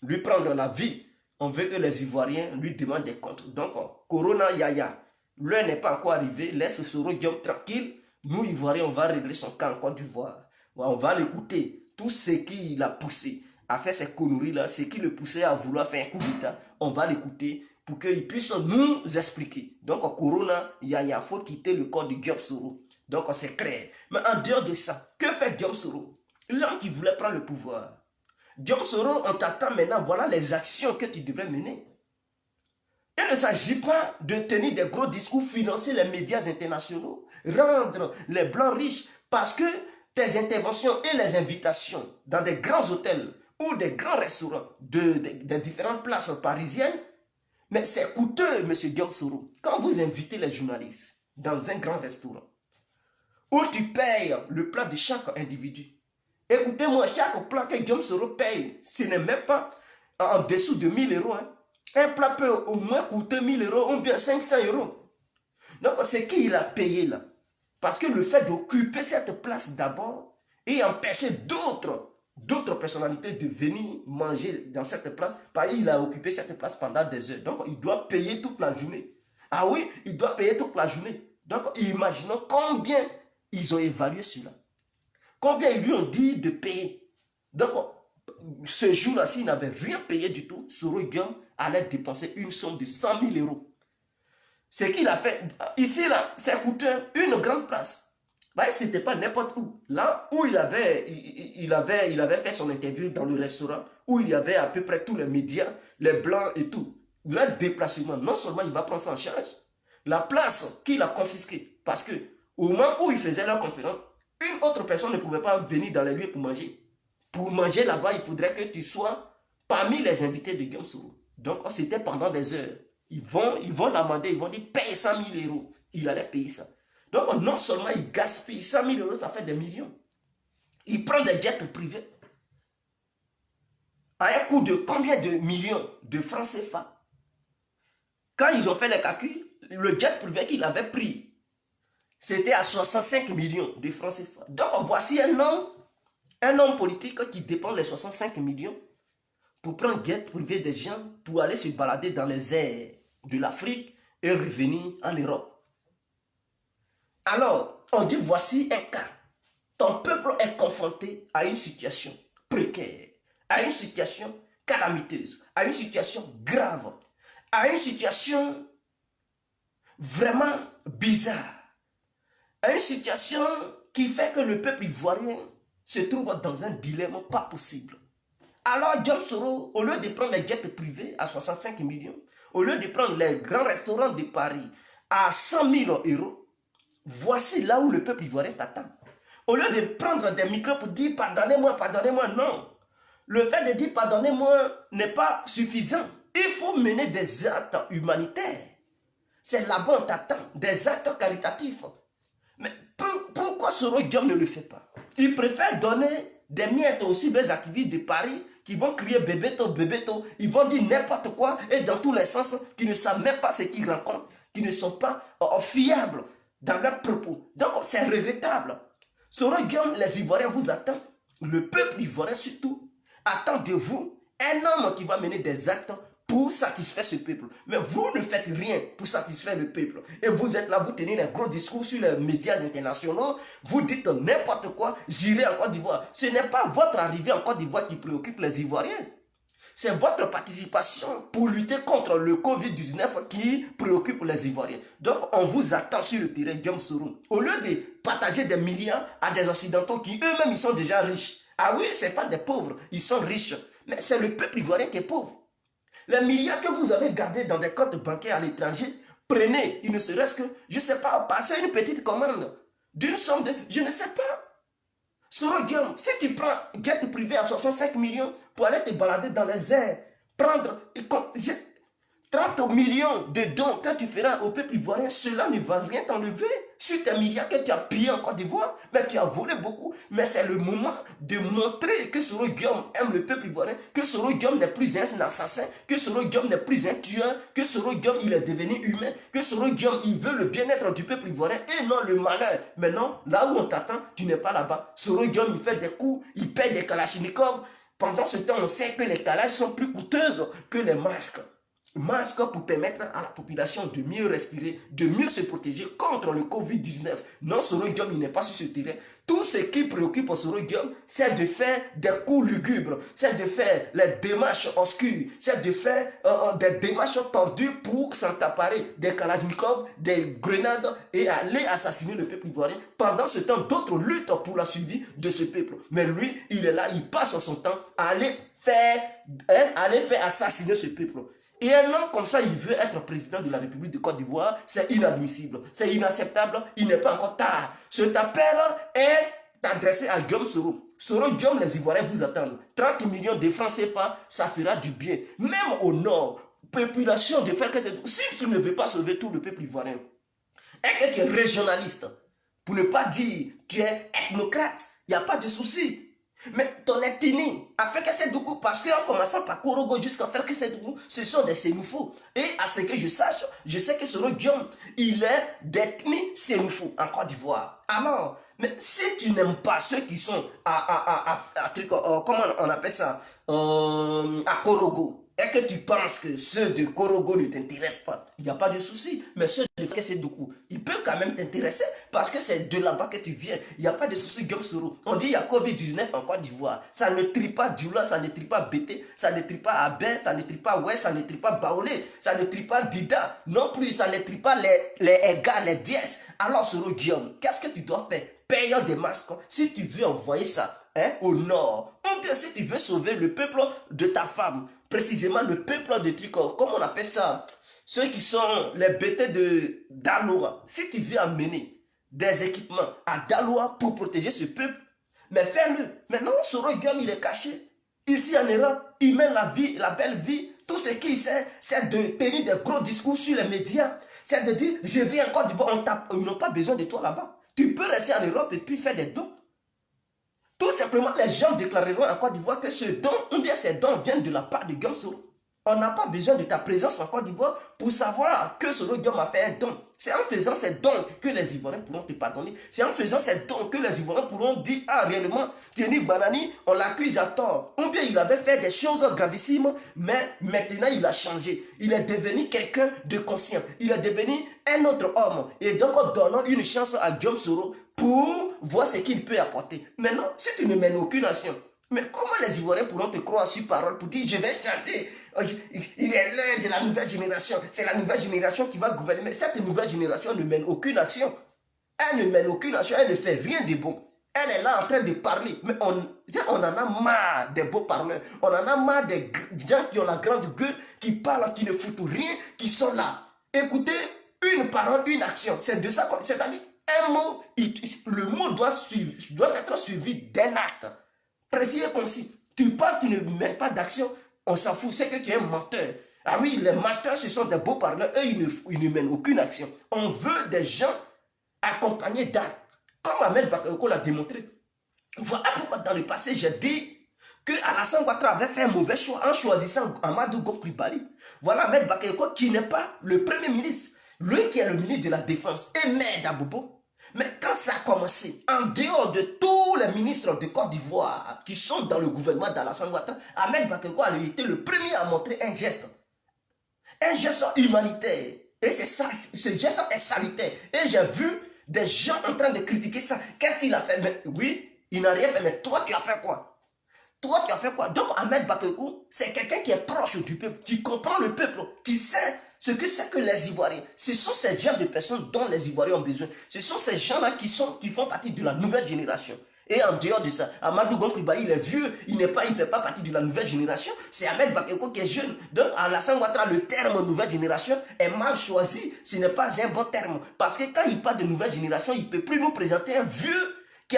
lui prendre la vie. On veut que les Ivoiriens lui demandent des comptes. Donc, Corona Yaya, l'heure n'est pas encore arrivée. Laisse Soro Guillaume tranquille. Nous, Ivoiriens, on va régler son cas en Côte d'Ivoire. On va l'écouter. Tout ce qui l'a poussé à faire ces conneries-là, ce qui le poussait à vouloir faire un coup d'État, on va l'écouter pour qu'il puisse nous expliquer. Donc, Corona Yaya, il faut quitter le corps de Guillaume Soro. Donc, c'est clair. Mais en dehors de ça, que fait Guillaume Soro? L'homme qui voulait prendre le pouvoir. Guillaume Soro, on t'attend maintenant, voilà les actions que tu devrais mener. Il ne s'agit pas de tenir des gros discours, financer les médias internationaux, rendre les blancs riches, parce que tes interventions et les invitations dans des grands hôtels ou des grands restaurants de différentes places parisiennes, mais c'est coûteux, M. Guillaume Soro. Quand vous invitez les journalistes dans un grand restaurant, où tu payes le plat de chaque individu, écoutez-moi, chaque plat que Guillaume Soro paye, ce n'est même pas en dessous de 1000 euros. Hein. Un plat peut au moins coûter 1000 euros ou bien 500 euros. Donc, c'est qui il a payé là? Parce que le fait d'occuper cette place d'abord et empêcher d'autres personnalités de venir manger dans cette place, parce qu'il a occupé cette place pendant des heures. Donc, il doit payer toute la journée. Ah oui, il doit payer toute la journée. Donc, imaginons combien ils ont évalué cela. Combien ils lui ont dit de payer. Donc, ce jour-là, s'il n'avait rien payé du tout, Soro Guillaume allait dépenser une somme de 100 000 euros. Ce qu'il a fait, ici, là, ça coûtait une grande place. Ce n'était pas n'importe où. Là où il avait fait son interview dans le restaurant, où il y avait à peu près tous les médias, les blancs et tout. Le déplacement, non seulement il va prendre ça en charge, la place qu'il a confisquée, parce que au moment où il faisait la conférence, une autre personne ne pouvait pas venir dans les lieux pour manger. Pour manger là-bas, il faudrait que tu sois parmi les invités de Guillaume Soro. Donc, c'était pendant des heures. Ils vont l'amender, ils vont dire paye 100 000 euros. Il allait payer ça. Donc, non seulement il gaspille 100 000 euros, ça fait des millions. Il prend des jets privés. À un coût de combien de millions de francs CFA? Quand ils ont fait les calculs, le jet privé qu'il avait pris, c'était à 65 millions de francs CFA. Donc, voici un homme politique qui dépense les 65 millions pour prendre jet privé des gens pour aller se balader dans les airs de l'Afrique et revenir en Europe. Alors, on dit voici un cas. Ton peuple est confronté à une situation précaire, à une situation calamiteuse, à une situation grave, à une situation vraiment bizarre, à une situation qui fait que le peuple ivoirien se trouve dans un dilemme pas possible. Alors, Guillaume Soro, au lieu de prendre les jets privés à 65 millions, au lieu de prendre les grands restaurants de Paris à 100 000 euros, voici là où le peuple ivoirien t'attend. Au lieu de prendre des micros pour dire pardonnez-moi, pardonnez-moi, non. Le fait de dire pardonnez-moi n'est pas suffisant. Il faut mener des actes humanitaires. C'est là-bas on t'attend, des actes caritatifs. Mais pourquoi Soro Guillaume ne le fait pas? Il préfère donner des miettes aux cyberactivistes de Paris qui vont crier bébéto, bébéto, ils vont dire n'importe quoi et dans tous les sens, qui ne savent même pas ce qu'ils racontent, qui ne sont pas fiables dans leurs propos. Donc c'est regrettable. Soro Guillaume, les Ivoiriens vous attendent, le peuple ivoirien surtout, attend de vous un homme qui va mener des actes pour satisfaire ce peuple. Mais vous ne faites rien pour satisfaire le peuple. Et vous êtes là, vous tenez un gros discours sur les médias internationaux, vous dites n'importe quoi, j'irai en Côte d'Ivoire. Ce n'est pas votre arrivée en Côte d'Ivoire qui préoccupe les Ivoiriens. C'est votre participation pour lutter contre le Covid-19 qui préoccupe les Ivoiriens. Donc, on vous attend sur le terrain, Guillaume Soro. Au lieu de partager des milliards à des Occidentaux qui eux-mêmes, ils sont déjà riches. Ah oui, ce n'est pas des pauvres, ils sont riches. Mais c'est le peuple ivoirien qui est pauvre. Les milliards que vous avez gardés dans des comptes bancaires à l'étranger, prenez, il ne serait-ce que, je ne sais pas, passer une petite commande d'une somme de, je ne sais pas. Soro Guillaume, si tu prends jet privé à 65 millions pour aller te balader dans les airs, prendre 30 millions de dons que tu feras au peuple ivoirien, cela ne va rien t'enlever sur tes milliards que tu as pillés en Côte d'Ivoire, mais tu as volé beaucoup. Mais c'est le moment de montrer que Soro Guillaume aime le peuple ivoirien, que Soro Guillaume n'est plus un assassin, que Soro Guillaume n'est plus un tueur, que Soro Guillaume il est devenu humain, que Soro Guillaume il veut le bien-être du peuple ivoirien et non le malheur. Maintenant, là où on t'attend, tu n'es pas là-bas. Soro Guillaume il fait des coups, il paie des kalachnikovs. Pendant ce temps, on sait que les kalash sont plus coûteuses que les masques. Masque pour permettre à la population de mieux respirer, de mieux se protéger contre le Covid-19. Non, Soro Guillaume, il n'est pas sur ce terrain. Tout ce qui préoccupe Soro Guillaume, c'est de faire des coups lugubres, c'est de faire les démarches obscures, c'est de faire des démarches tordues pour s'emparer des kalachnikovs, des grenades et aller assassiner le peuple ivoirien. Pendant ce temps, d'autres luttent pour la survie de ce peuple. Mais lui, il est là, il passe son temps à aller faire assassiner ce peuple. Et un homme comme ça, il veut être président de la République de Côte d'Ivoire, c'est inadmissible, c'est inacceptable, il n'est pas encore tard. Cet appel est adressé à Guillaume Soro. Soro Guillaume, les Ivoiriens vous attendent. 30 millions de francs CFA, ça fera du bien. Même au nord, population de faire que si tu ne veux pas sauver tout le peuple ivoirien, et que tu es régionaliste, pour ne pas dire tu es ethnocrate, il n'y a pas de souci. Mais ton ethnie, à faire que c'est beaucoup, parce qu'en commençant par Korogo jusqu'à faire que c'est beaucoup, ce sont des Sénoufos. Et à ce que je sache, je sais que Soro Guillaume, il est d'ethnie Sénoufo en Côte d'Ivoire. Alors, mais si tu n'aimes pas ceux qui sont comment on appelle ça, à Korogo, et que tu penses que ceux de Korogo ne t'intéressent pas, il n'y a pas de souci. Mais ceux de Kessédoukou, ils peuvent quand même t'intéresser parce que c'est de là-bas que tu viens. Il n'y a pas de souci, Guillaume Soro. On dit qu'il y a Covid-19 en Côte d'Ivoire. Ça ne trie pas Djoula, ça ne trie pas Bété, ça ne trie pas Abel, ça ne trie pas Ouest, ça ne trie pas Baolé, ça ne trie pas Dida. Non plus, ça ne trie pas les Ega, les Diès. Alors, Soro Guillaume, qu'est-ce que tu dois faire? Payant des masques, si tu veux envoyer ça au nord, ou bien si tu veux sauver le peuple de ta femme, précisément le peuple de Tricot, comme on appelle ça, ceux qui sont les bêtés de Daloa, si tu veux amener des équipements à Daloa pour protéger ce peuple, mais fais-le. Maintenant, Soro Guillaume, il est caché. Ici en Europe, il mène la belle vie. Tout ce qu'il sait, c'est de tenir des gros discours sur les médias. C'est de dire, je viens encore d'Ivoire, ils n'ont pas besoin de toi là-bas. Tu peux rester en Europe et puis faire des dons. Tout simplement, les gens déclareront en Côte d'Ivoire que ce don, ou bien ces dons viennent de la part de Guillaume Soro. On n'a pas besoin de ta présence en Côte d'Ivoire pour savoir que Soro Guillaume a fait un don. C'est en faisant ces dons que les Ivoiriens pourront te pardonner. C'est en faisant ces dons que les Ivoiriens pourront dire, ah réellement, Thierry Banani, on l'accuse à tort. Ou bien il avait fait des choses gravissimes, mais maintenant il a changé. Il est devenu quelqu'un de conscient. Il est devenu un autre homme. Et donc, donnons une chance à Guillaume Soro pour voir ce qu'il peut apporter. Maintenant, si tu ne mènes aucune action, mais comment les Ivoiriens pourront te croire sur parole pour dire je vais changer? Il est l'un de la nouvelle génération. C'est la nouvelle génération qui va gouverner. Mais cette nouvelle génération ne mène aucune action. Elle ne mène aucune action. Elle ne fait rien de bon. Elle est là en train de parler. Mais on en a marre des beaux parleurs. On en a marre des gens qui ont la grande gueule, qui parlent, qui ne foutent rien, qui sont là. Écoutez, une parole, une action. C'est de ça qu'on... C'est-à-dire, un mot, le mot doit être suivi d'un acte. Précis et concis. Tu parles, tu ne mènes pas d'action, on s'en fout, c'est que tu es un menteur. Ah oui, les menteurs, ce sont des beaux parleurs, eux, ils ne mènent aucune action. On veut des gens accompagnés d'actes, comme Ahmed Bakayoko l'a démontré. Voilà pourquoi dans le passé, j'ai dit que Alassane Ouattara avait fait un mauvais choix en choisissant Amadou Coulibaly. Voilà Ahmed Bakayoko qui n'est pas le premier ministre, lui qui est le ministre de la Défense, et maire d'Abobo. Mais quand ça a commencé, en dehors de tous les ministres de Côte d'Ivoire qui sont dans le gouvernement d'Alassane Ouattara, Ahmed Bakayoko a été le premier à montrer un geste humanitaire. Et c'est ça, ce geste est salutaire. Et j'ai vu des gens en train de critiquer ça. Qu'est-ce qu'il a fait? Mais, oui, il n'a rien fait, mais toi, tu as fait quoi? Toi, tu as fait quoi? Donc, Ahmed Bakayoko, c'est quelqu'un qui est proche du peuple, qui comprend le peuple, qui sait ce que c'est que les Ivoiriens. Ce sont ces gens de personnes dont les Ivoiriens ont besoin. Ce sont ces gens-là qui font partie de la nouvelle génération. Et en dehors de ça, Amadou Gon Coulibaly, il est vieux, il ne fait pas partie de la nouvelle génération. C'est Ahmed Bakayoko qui est jeune. Donc, Alassane Ouattara, le terme nouvelle génération est mal choisi. Ce n'est pas un bon terme. Parce que quand il parle de nouvelle génération, il ne peut plus nous présenter un vieux qui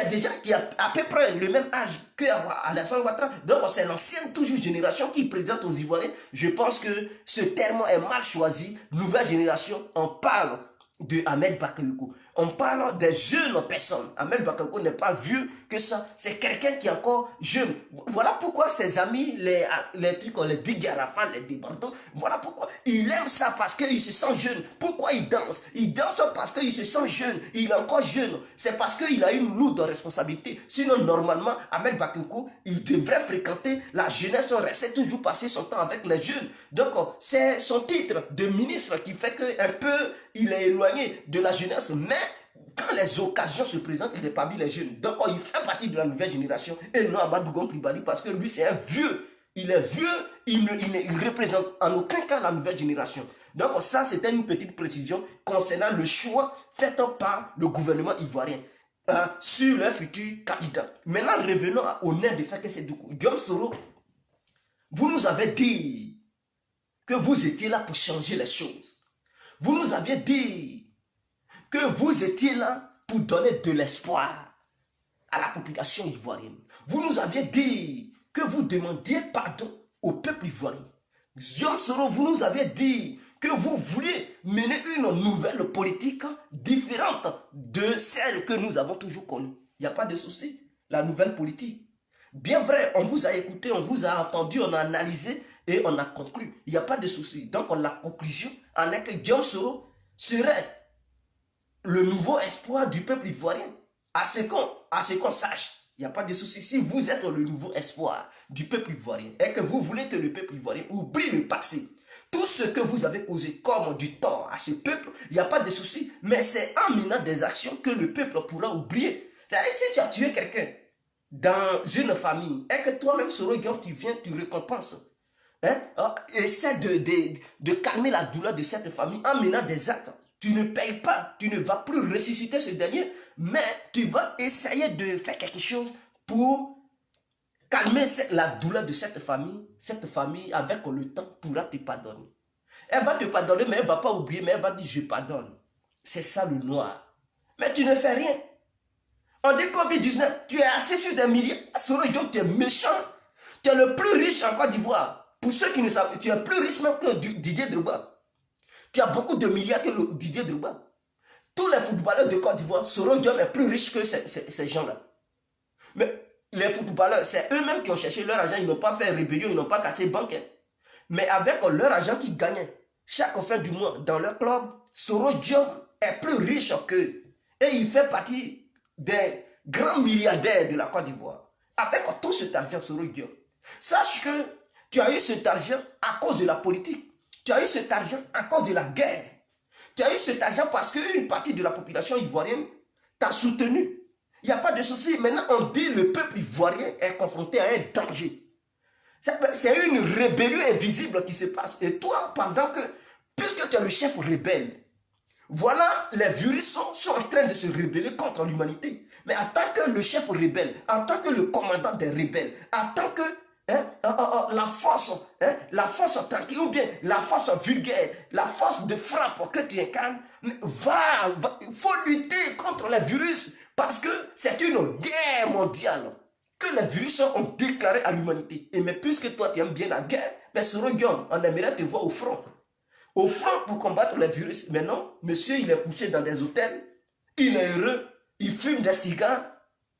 a à peu près le même âge que Alassane Ouattara. Donc, c'est l'ancienne toujours génération qui présente aux Ivoiriens. Je pense que ce terme est mal choisi. Nouvelle génération, on parle de Ahmed Bakayoko. On parle des jeunes personnes. Ahmed Bakayoko n'est pas vieux que ça. C'est quelqu'un qui est encore jeune. Voilà pourquoi ses amis, les trucs, les Digarafan, les Débardos, voilà pourquoi il aime ça parce qu'il se sent jeune. Pourquoi il danse? Il danse parce qu'il se sent jeune. Il est encore jeune. C'est parce qu'il a une lourde responsabilité. Sinon, normalement, Ahmed Bakayoko, il devrait fréquenter la jeunesse, rester toujours passer son temps avec les jeunes. Donc, c'est son titre de ministre qui fait qu'un peu, il est éloigné de la jeunesse. Mais quand les occasions se présentent, il n'est pas mis les jeunes. Donc, il fait partie de la nouvelle génération. Et non Amadou Gon Coulibaly parce que lui, c'est un vieux. Il est vieux, il ne représente en aucun cas la nouvelle génération. Donc, ça, c'était une petite précision concernant le choix fait par le gouvernement ivoirien sur leur futur candidat. Maintenant, revenons au nerf de Faké Sédoukou. Guillaume Soro, vous nous avez dit que vous étiez là pour changer les choses. Vous nous aviez dit que vous étiez là pour donner de l'espoir à la population ivoirienne. Vous nous aviez dit que vous demandiez pardon au peuple ivoirien. Guillaume Soro, vous nous avez dit que vous vouliez mener une nouvelle politique différente de celle que nous avons toujours connue. Il n'y a pas de souci. La nouvelle politique. Bien vrai, on vous a écouté, on vous a entendu, on a analysé et on a conclu. Il n'y a pas de souci. Donc, la conclusion en est que Guillaume Soro serait le nouveau espoir du peuple ivoirien. À ce qu'on sache. Il n'y a pas de souci. Si vous êtes le nouveau espoir du peuple ivoirien et que vous voulez que le peuple ivoirien oublie le passé, tout ce que vous avez causé comme du tort à ce peuple, il n'y a pas de souci. Mais c'est en menant des actions que le peuple pourra oublier. C'est-à-dire, si tu as tué quelqu'un dans une famille et que toi-même, Soro Guillaume, tu viens, tu récompenses. Essaie de calmer la douleur de cette famille en menant des actes. Tu ne payes pas, tu ne vas plus ressusciter ce dernier, mais tu vas essayer de faire quelque chose pour calmer la douleur de cette famille avec le temps pourra te pardonner. Elle va te pardonner, mais elle ne va pas oublier, mais elle va dire je pardonne. C'est ça le noir. Mais tu ne fais rien. On dit Covid-19, tu es assis sur des milliers, Soro Guillaume, tu es méchant. Tu es le plus riche en Côte d'Ivoire. Pour ceux qui ne savent, tu es plus riche même que Didier Drogba. Tu as beaucoup de milliards que Didier Drogba. Tous les footballeurs de Côte d'Ivoire, Soro Guillaume est plus riche que ces gens-là. Mais les footballeurs, c'est eux-mêmes qui ont cherché leur argent. Ils n'ont pas fait rébellion, ils n'ont pas cassé banque. Mais avec leur argent qu'ils gagnaient chaque fin du mois dans leur club, Soro Guillaume est plus riche qu'eux. Et il fait partie des grands milliardaires de la Côte d'Ivoire. Avec tout cet argent, Soro Guillaume. Sache que tu as eu cet argent à cause de la politique. Tu as eu cet argent à cause de la guerre. Tu as eu cet argent parce qu'une partie de la population ivoirienne t'a soutenu. Il n'y a pas de souci. Maintenant, on dit que le peuple ivoirien est confronté à un danger. C'est une rébellion invisible qui se passe. Et toi, pendant que, puisque tu es le chef rebelle, voilà, les virus sont en train de se rebeller contre l'humanité. Mais en tant que le chef rebelle, en tant que le commandant des rebelles, en tant que la force tranquille ou bien la force vulgaire, la force de frappe que tu incarnes, il faut lutter contre les virus parce que c'est une guerre mondiale que les virus ont déclaré à l'humanité. Et mais puisque toi tu aimes bien la guerre, mais Soro Guillaume, on aimerait te voir au front. Au front pour combattre les virus. Mais non, monsieur il est couché dans des hôtels, il est heureux, il fume des cigares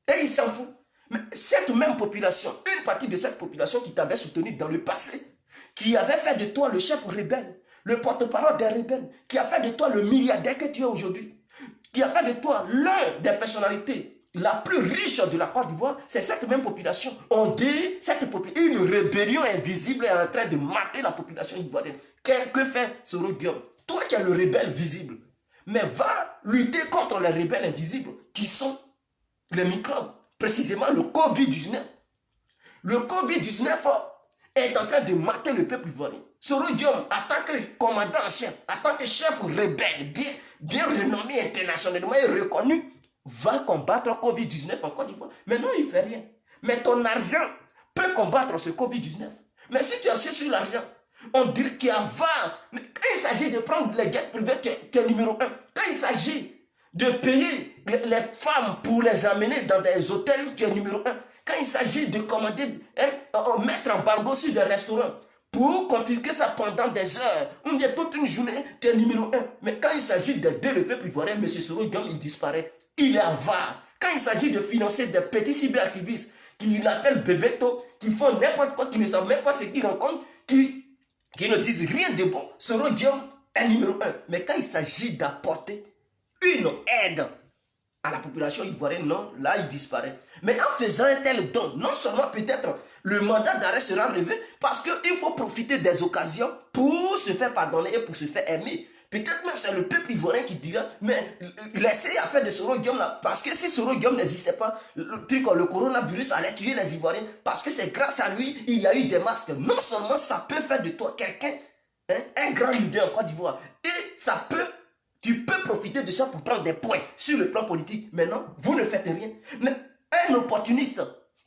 et il s'en fout. Mais cette même population, une partie de cette population qui t'avait soutenu dans le passé, qui avait fait de toi le chef rebelle, le porte-parole des rebelles, qui a fait de toi le milliardaire que tu es aujourd'hui, qui a fait de toi l'un des personnalités la plus riche de la Côte d'Ivoire, c'est cette même population. On dit, une rébellion invisible est en train de mater la population ivoirienne. Que fait Soro Guillaume? Toi qui es le rebelle visible, mais va lutter contre les rebelles invisibles, qui sont les microbes. Précisément le Covid-19. Le Covid-19 est en train de mater le peuple ivoirien. Soro Guillaume, en tant que commandant en chef, en tant que chef rebelle, bien renommé internationalement et reconnu, va combattre le Covid-19 en Côte d'Ivoire. Mais non, il ne fait rien. Mais ton argent peut combattre ce Covid-19. Mais si tu achètes sur l'argent, on dirait qu'il y a 20. Mais quand il s'agit de prendre les guettes privées, tu es numéro 1. Quand il s'agit de payer les femmes pour les amener dans des hôtels, tu es numéro 1. Quand il s'agit de commander, mettre embargo sur des restaurants, pour confisquer ça pendant des heures, ou bien toute une journée, tu es numéro 1. Mais quand il s'agit d'aider le peuple ivoirien, M. Soro Diom, il disparaît. Il est avare. Quand il s'agit de financer des petits cyberactivistes, qu'il appelle Bebeto, qui font n'importe quoi, qui ne savent même pas ce qu'ils rencontrent, qui ne disent rien de bon, Soro Diom est numéro 1. Mais quand il s'agit d'apporter une aide à la population ivoirienne, non, là il disparaît. Mais en faisant un tel don, non seulement peut-être le mandat d'arrêt sera levé, parce qu'il faut profiter des occasions pour se faire pardonner et pour se faire aimer. Peut-être même c'est le peuple ivoirien qui dira, mais laissez à faire de Soro Diom là, parce que si Soro Diom n'existait pas, le coronavirus allait tuer les Ivoiriens, parce que c'est grâce à lui, il y a eu des masques. Non seulement ça peut faire de toi quelqu'un, hein, un grand leader en Côte d'Ivoire, et ça peut... Tu peux profiter de ça pour prendre des points sur le plan politique. Mais non, vous ne faites rien. Mais un opportuniste,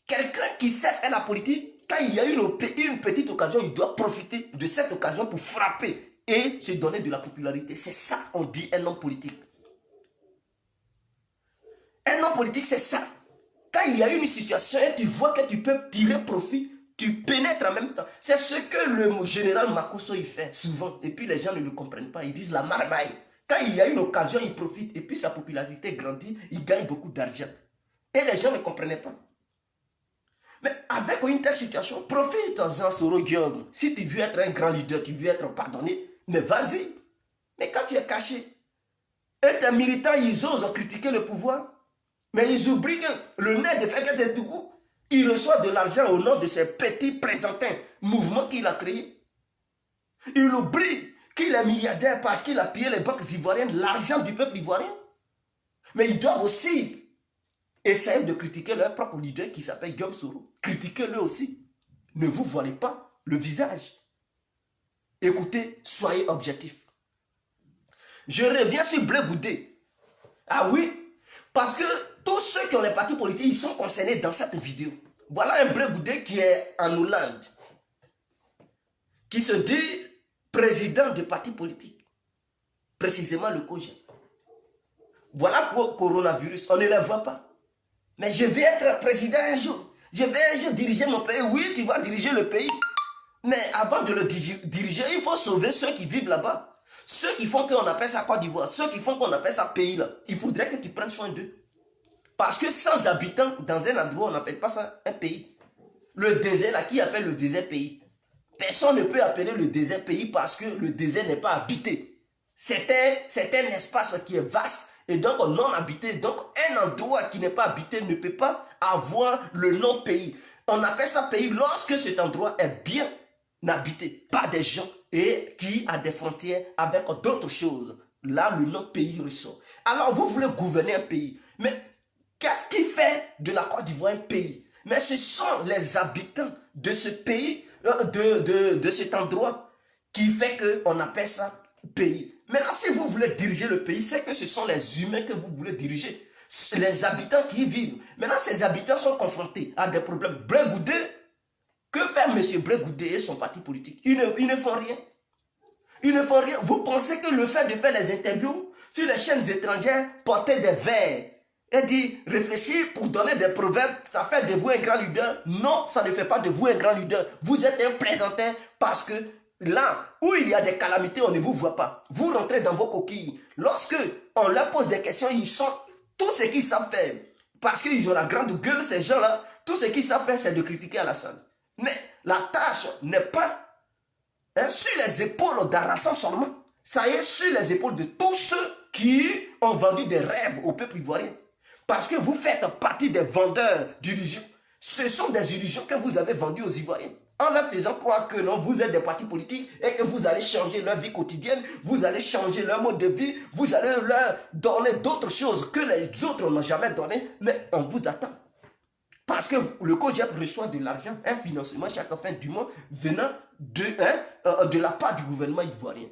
quelqu'un qui sait faire la politique, quand il y a une petite occasion, il doit profiter de cette occasion pour frapper et se donner de la popularité. C'est ça on dit un homme politique. Un homme politique, c'est ça. Quand il y a une situation et tu vois que tu peux tirer profit, tu pénètres en même temps. C'est ce que le général Makosso il fait souvent. Et puis les gens ne le comprennent pas. Ils disent la marmaille. Quand il y a une occasion, il profite et puis sa popularité grandit, il gagne beaucoup d'argent. Et les gens ne comprenaient pas. Mais avec une telle situation, profite-en, Soro Diom. Si tu veux être un grand leader, tu veux être pardonné, mais vas-y. Mais quand tu es caché, et tes militants, ils osent critiquer le pouvoir, mais ils oublient que le nez de Fekete Tougou, il reçoit de l'argent au nom de ces petits présentins mouvements qu'il a créés. Il oublie qu'il est milliardaire parce qu'il a pillé les banques ivoiriennes, l'argent du peuple ivoirien. Mais ils doivent aussi essayer de critiquer leur propre leader qui s'appelle Guillaume Soro. Critiquez-le aussi. Ne vous voilez pas le visage. Écoutez, soyez objectifs. Je reviens sur Blé Goudé. Ah oui, parce que tous ceux qui ont les partis politiques, ils sont concernés dans cette vidéo. Voilà un Blé Goudé qui est en Hollande, qui se dit président de parti politique, précisément le COJEP. Voilà coronavirus, on ne le voit pas. Mais je vais être président un jour. Je vais un jour diriger mon pays. Oui, tu vas diriger le pays. Mais avant de le diriger, il faut sauver ceux qui vivent là-bas. Ceux qui font qu'on appelle ça Côte d'Ivoire, ceux qui font qu'on appelle ça pays là. Il faudrait que tu prennes soin d'eux. Parce que sans habitants, dans un endroit, on n'appelle pas ça un pays. Le désert là, qui appelle le désert pays? Personne ne peut appeler le désert pays parce que le désert n'est pas habité. C'est un espace qui est vaste et donc non habité. Donc un endroit qui n'est pas habité ne peut pas avoir le nom pays. On appelle ça pays lorsque cet endroit est bien habité par des gens et qui a des frontières avec d'autres choses. Là, le nom pays ressort. Alors vous voulez gouverner un pays. Mais qu'est-ce qui fait de la Côte d'Ivoire un pays? Mais ce sont les habitants de ce pays, de cet endroit, qui fait qu'on appelle ça pays. Maintenant, si vous voulez diriger le pays, c'est que ce sont les humains que vous voulez diriger. Les habitants qui y vivent. Maintenant, ces habitants sont confrontés à des problèmes. Blé Goudé, que fait M. Blé Goudé et son parti politique? Ils ne font rien. Ils ne font rien. Vous pensez que le fait de faire les interviews sur les chaînes étrangères, porter des verres, et dit réfléchir pour donner des proverbes, ça fait de vous un grand leader? Non, ça ne fait pas de vous un grand leader. Vous êtes un présenteur parce que là où il y a des calamités, on ne vous voit pas. Vous rentrez dans vos coquilles. Lorsque on leur pose des questions, ils sont tout ce qu'ils savent faire. Parce qu'ils ont la grande gueule, ces gens-là, tout ce qu'ils savent faire, c'est de critiquer Alassane. Mais la tâche n'est pas sur les épaules d'Alassane seulement. Ça y est sur les épaules de tous ceux qui ont vendu des rêves au peuple ivoirien. Parce que vous faites partie des vendeurs d'illusions. Ce sont des illusions que vous avez vendues aux Ivoiriens. En leur faisant croire que non, vous êtes des partis politiques et que vous allez changer leur vie quotidienne, vous allez changer leur mode de vie, vous allez leur donner d'autres choses que les autres n'ont jamais donné, mais on vous attend. Parce que le COJEP reçoit de l'argent, un financement chaque fin du mois venant de la part du gouvernement ivoirien.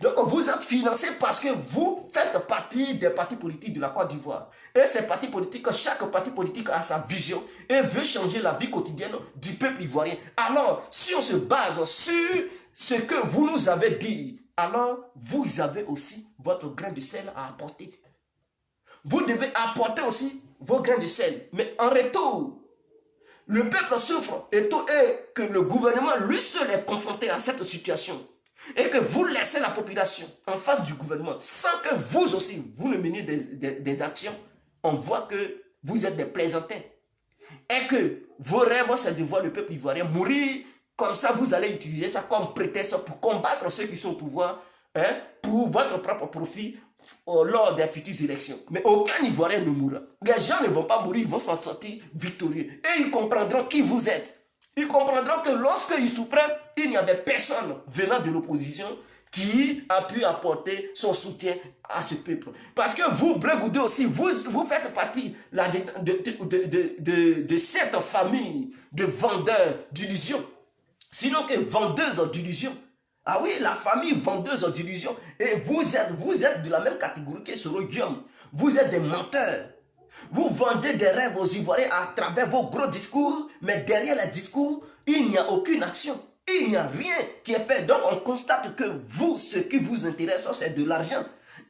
Donc vous êtes financé parce que vous faites partie des partis politiques de la Côte d'Ivoire. Et ces partis politiques, chaque parti politique a sa vision et veut changer la vie quotidienne du peuple ivoirien. Alors, si on se base sur ce que vous nous avez dit, alors vous avez aussi votre grain de sel à apporter. Vous devez apporter aussi vos grains de sel. Mais en retour, le peuple souffre et que le gouvernement lui seul est confronté à cette situation. Et que vous laissez la population en face du gouvernement sans que vous aussi, vous ne meniez des actions, on voit que vous êtes des plaisantins. Et que vos rêves, c'est de voir le peuple ivoirien mourir. Comme ça, vous allez utiliser ça comme prétexte pour combattre ceux qui sont au pouvoir, hein, pour votre propre profit lors des futures élections. Mais aucun Ivoirien ne mourra. Les gens ne vont pas mourir, ils vont s'en sortir victorieux. Et ils comprendront qui vous êtes. Ils comprendront que lorsqu'ils souffraient, il n'y avait personne venant de l'opposition qui a pu apporter son soutien à ce peuple. Parce que vous, Blé-Goudé aussi, vous faites partie de cette famille de vendeurs d'illusions. Sinon que vendeuses d'illusions. Ah oui, la famille vendeuse d'illusions. Et vous êtes de la même catégorie que Soro Guillaume. Vous êtes des menteurs. Vous vendez des rêves aux Ivoiriens à travers vos gros discours, mais derrière les discours, il n'y a aucune action. Il n'y a rien qui est fait. Donc on constate que vous, ce qui vous intéresse, c'est de l'argent.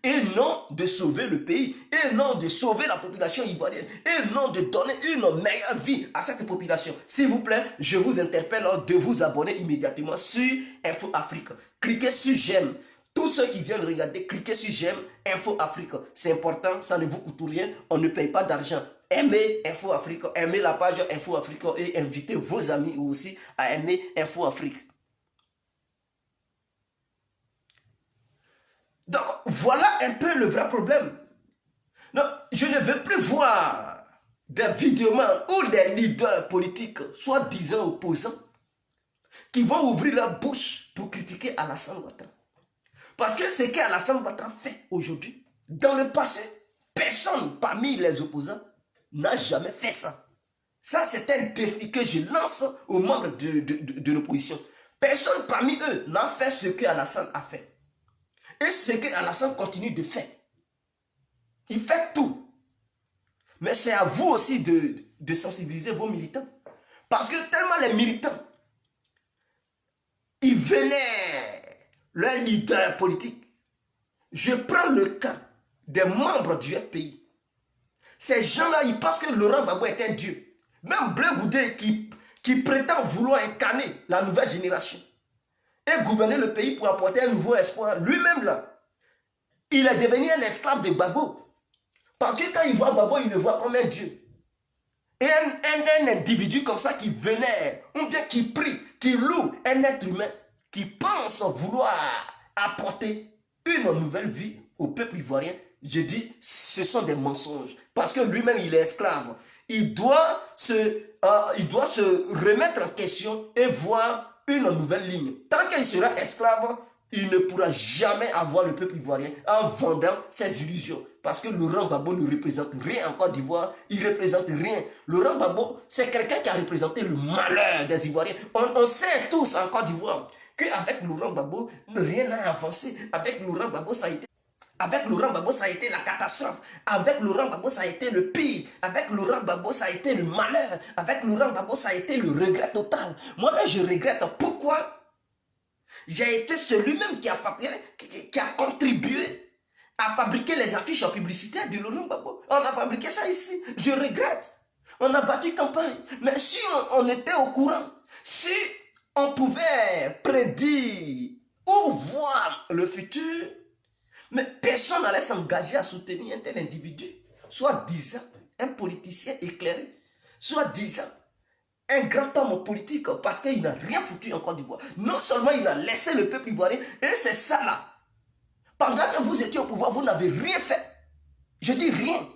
Et non de sauver le pays, et non de sauver la population ivoirienne, et non de donner une meilleure vie à cette population. S'il vous plaît, je vous interpelle de vous abonner immédiatement sur Info Afrique. Cliquez sur j'aime. Tous ceux qui viennent regarder, cliquez sur j'aime Info Afrique. C'est important, ça ne vous coûte rien, on ne paye pas d'argent. Aimez Info Afrique, aimez la page Info Afrique et invitez vos amis aussi à aimer Info Afrique. Donc, voilà un peu le vrai problème. Donc, je ne veux plus voir des vidéomans ou des leaders politiques, soi-disant opposants, qui vont ouvrir leur bouche pour critiquer Alassane Ouattara. Parce que ce qu'Alassane Ouattara fait aujourd'hui, dans le passé, personne parmi les opposants n'a jamais fait ça. Ça, c'est un défi que je lance aux membres de l'opposition. Personne parmi eux n'a fait ce qu'Alassane a fait. Et ce qu'Alassane continue de faire. Il fait tout. Mais c'est à vous aussi de sensibiliser vos militants. Parce que tellement les militants, ils vénèrent leur leader politique. Je prends le cas des membres du FPI. Ces gens-là, ils pensent que Laurent Gbagbo est un dieu. Même Blé-Goudé qui prétend vouloir incarner la nouvelle génération et gouverner le pays pour apporter un nouveau espoir. Lui-même là, il est devenu un esclave de Gbagbo. Parce que quand il voit Gbagbo, il le voit comme un dieu. Et un individu comme ça qui vénère, ou bien qui prie, qui loue un être humain, qui pense vouloir apporter une nouvelle vie au peuple ivoirien, je dis, ce sont des mensonges. Parce que lui-même, il est esclave. Il doit se remettre en question et voir une nouvelle ligne. Tant qu'il sera esclave, il ne pourra jamais avoir le peuple ivoirien en vendant ses illusions. Parce que Laurent Gbagbo ne représente rien en Côte d'Ivoire. Il ne représente rien. Laurent Gbagbo, c'est quelqu'un qui a représenté le malheur des Ivoiriens. On sait tous en Côte d'Ivoire qu'avec Laurent Gbagbo, rien n'a avancé. Avec Laurent Gbagbo, ça a été la catastrophe. Avec Laurent Gbagbo, ça a été le pire. Avec Laurent Gbagbo, ça a été le malheur. Avec Laurent Gbagbo, ça a été le regret total. Moi-même, je regrette. Pourquoi? J'ai été celui-même qui a contribué à fabriquer les affiches publicitaires de Laurent Gbagbo. On a fabriqué ça ici. Je regrette. On a battu campagne. Mais si on était au courant, si on pouvait prédire ou voir le futur, mais personne n'allait s'engager à soutenir un tel individu, soit disant un politicien éclairé, soit disant un grand homme politique, parce qu'il n'a rien foutu en Côte d'Ivoire. Non seulement il a laissé le peuple ivoirien, et c'est ça là. Pendant que vous étiez au pouvoir, vous n'avez rien fait. Je dis rien.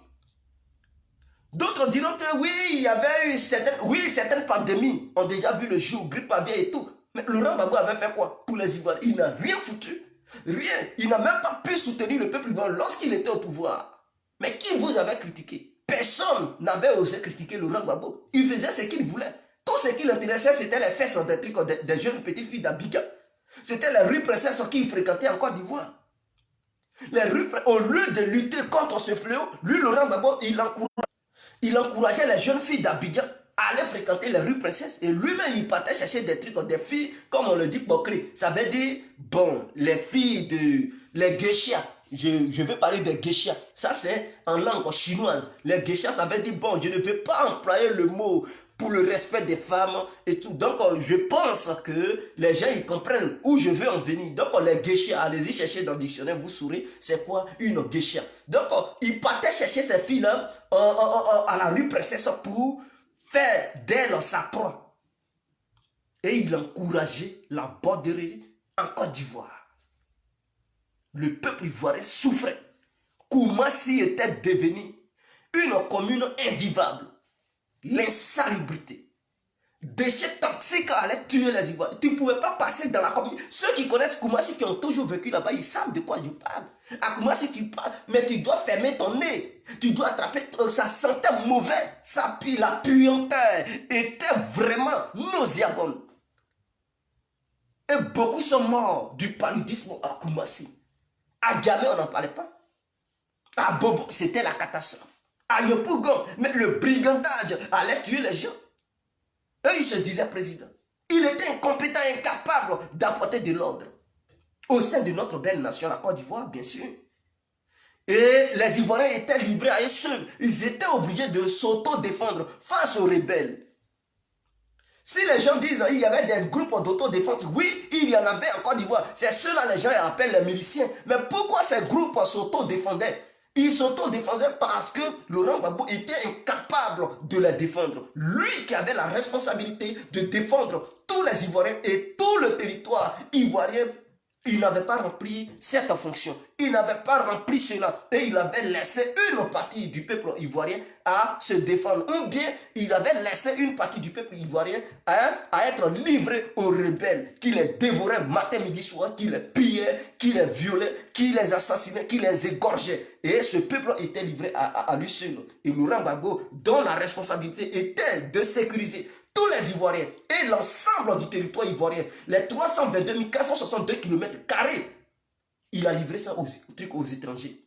D'autres diront que oui, il y avait eu certaines pandémies ont déjà vu le jour, grippe aviaire et tout. Mais Laurent Gbagbo avait fait quoi pour les Ivoiriens? Il n'a rien foutu. Rien. Il n'a même pas pu soutenir le peuple ivoirien lorsqu'il était au pouvoir. Mais qui vous avait critiqué? Personne n'avait osé critiquer Laurent Gbagbo. Il faisait ce qu'il voulait. Tout ce qui l'intéressait, c'était les fesses des jeunes petites filles d'Abidjan. C'était les rues princesses qui fréquentaient en Côte d'Ivoire. Au lieu de lutter contre ce fléau, lui, Laurent Gbagbo, il encourageait les jeunes filles d'Abidjan à aller fréquenter les rues princesses. Et lui-même, il partait chercher des trucs, des filles, comme on le dit, bouclées. Ça veut dire, bon, les filles les geishas. Je veux parler des geishas. Ça, c'est en langue chinoise. Les geishas, ça veut dire, bon, je ne veux pas employer le mot pour le respect des femmes et tout. Donc, je pense que les gens, ils comprennent où je veux en venir. Donc, les geishas, allez-y chercher dans le dictionnaire, vous saurez c'est quoi une geisha. Donc, il partait chercher ces filles-là à la rue Princesse pour faire d'elle sa proie. Et il encourageait la borderie en Côte d'Ivoire. Le peuple ivoirien souffrait. Koumassi était devenu une commune invivable. L'insalubrité. Déchets toxiques allaient tuer les Ivoiriens. Tu ne pouvais pas passer dans la commune. Ceux qui connaissent Koumassi, qui ont toujours vécu là-bas, ils savent de quoi je parle. À Koumassi, tu parles, mais tu dois fermer ton nez. Tu dois attraper, ça sentait mauvais. La puanteur était vraiment nauséabonde. Et beaucoup sont morts du paludisme à Koumassi. À Djamé, on n'en parlait pas. À Bobo, c'était la catastrophe. À Yopougon, mais le brigandage allait tuer les gens. Eux, ils se disaient président. Il était incompétent, incapable d'apporter de l'ordre. Au sein de notre belle nation, la Côte d'Ivoire, bien sûr. Et les Ivoiriens étaient livrés à eux seuls. Ils étaient obligés de s'auto-défendre face aux rebelles. Si les gens disent qu'il y avait des groupes d'autodéfense, oui, il y en avait en Côte d'Ivoire. C'est ceux-là, les gens les appellent les miliciens. Mais pourquoi ces groupes s'auto-défendaient? Ils s'auto-défendaient parce que Laurent Gbagbo était incapable de les défendre. Lui qui avait la responsabilité de défendre tous les Ivoiriens et tout le territoire ivoirien, il n'avait pas rempli cette fonction. Il n'avait pas rempli cela. Et il avait laissé une partie du peuple ivoirien à se défendre. Ou bien il avait laissé une partie du peuple ivoirien à être livré aux rebelles qui les dévoraient matin, midi, soir, qui les pillaient, qui les violaient, qui les assassinaient, qui les égorgeaient. Et ce peuple était livré à lui seul. Et Laurent Gbagbo, dont la responsabilité était de sécuriser tous les Ivoiriens et l'ensemble du territoire ivoirien, les 322 462 km², il a livré ça aux étrangers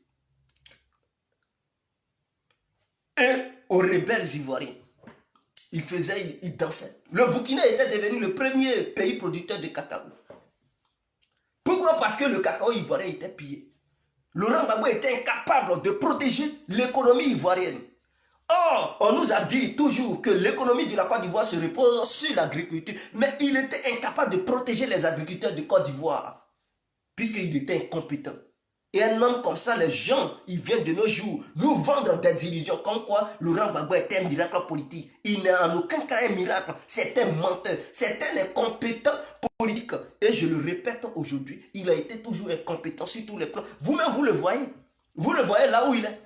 et aux rebelles ivoiriens. Il dansait. Le Burkina était devenu le premier pays producteur de cacao. Pourquoi? Parce que le cacao ivoirien était pillé. Laurent Gbagbo était incapable de protéger l'économie ivoirienne. Or, on nous a dit toujours que l'économie de la Côte d'Ivoire se repose sur l'agriculture, mais il était incapable de protéger les agriculteurs de Côte d'Ivoire, puisqu'il était incompétent. Et un homme comme ça, les gens, ils viennent de nos jours nous vendre des illusions comme quoi Laurent Gbagbo était un miracle politique. Il n'est en aucun cas un miracle, c'est un menteur, c'est un incompétent politique. Et je le répète aujourd'hui, il a été toujours incompétent sur tous les plans. Vous-même, vous le voyez là où il est.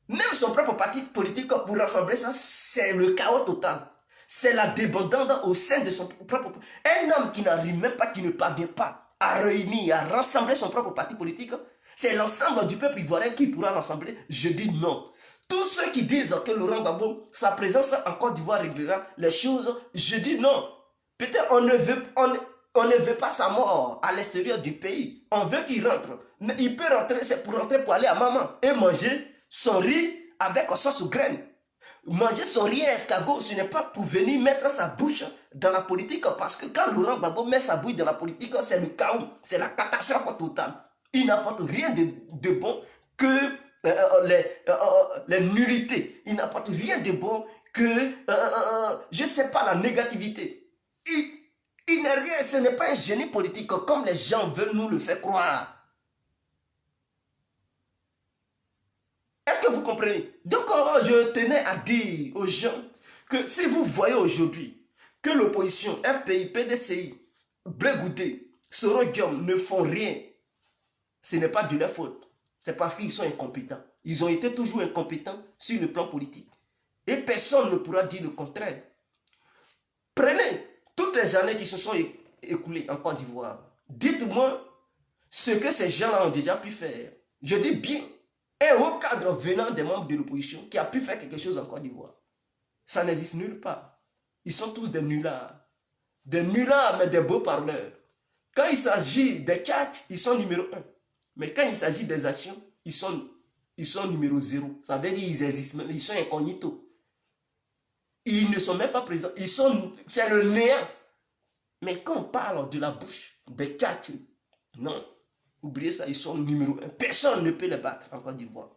Même son propre parti politique, pour rassembler ça, c'est le chaos total. C'est la débandade au sein de son propre... Un homme qui n'arrive même pas, qui ne parvient pas à réunir, à rassembler son propre parti politique, c'est l'ensemble du peuple ivoirien qui pourra rassembler. Je dis non. Tous ceux qui disent que Laurent Gbagbo, sa présence en Côte d'Ivoire réglera les choses, je dis non. Peut-être on ne veut pas sa mort à l'extérieur du pays. On veut qu'il rentre. Mais il peut rentrer, c'est pour rentrer pour aller à maman et manger son riz avec sauce graine. Manger son riz à escargot, ce n'est pas pour venir mettre sa bouche dans la politique, parce que quand Laurent Gbagbo met sa bouche dans la politique, c'est le chaos, c'est la catastrophe totale. Il n'apporte rien de bon que les nullités. Il n'apporte rien de bon que, je ne sais pas, la négativité. Il n'est rien, ce n'est pas un génie politique comme les gens veulent nous le faire croire. Est-ce que vous comprenez? Donc, je tenais à dire aux gens que si vous voyez aujourd'hui que l'opposition, FPI, PDCI, Blé Goudé, Soro Guillaume ne font rien, ce n'est pas de leur faute. C'est parce qu'ils sont incompétents. Ils ont été toujours incompétents sur le plan politique. Et personne ne pourra dire le contraire. Prenez toutes les années qui se sont écoulées en Côte d'Ivoire. Dites-moi ce que ces gens-là ont déjà pu faire. Je dis bien. Un haut cadre venant des membres de l'opposition qui a pu faire quelque chose en Côte d'Ivoire. Ça n'existe nulle part. Ils sont tous des nullards. Des nullards, mais des beaux parleurs. Quand il s'agit des tchatchs, ils sont numéro 1. Mais quand il s'agit des actions, ils sont numéro 0. Ça veut dire qu'ils existent même, ils sont incognito. Ils ne sont même pas présents. C'est le néant. Mais quand on parle de la bouche des tchatchs, non. Oubliez ça, ils sont numéro 1. Personne ne peut les battre en Côte d'Ivoire.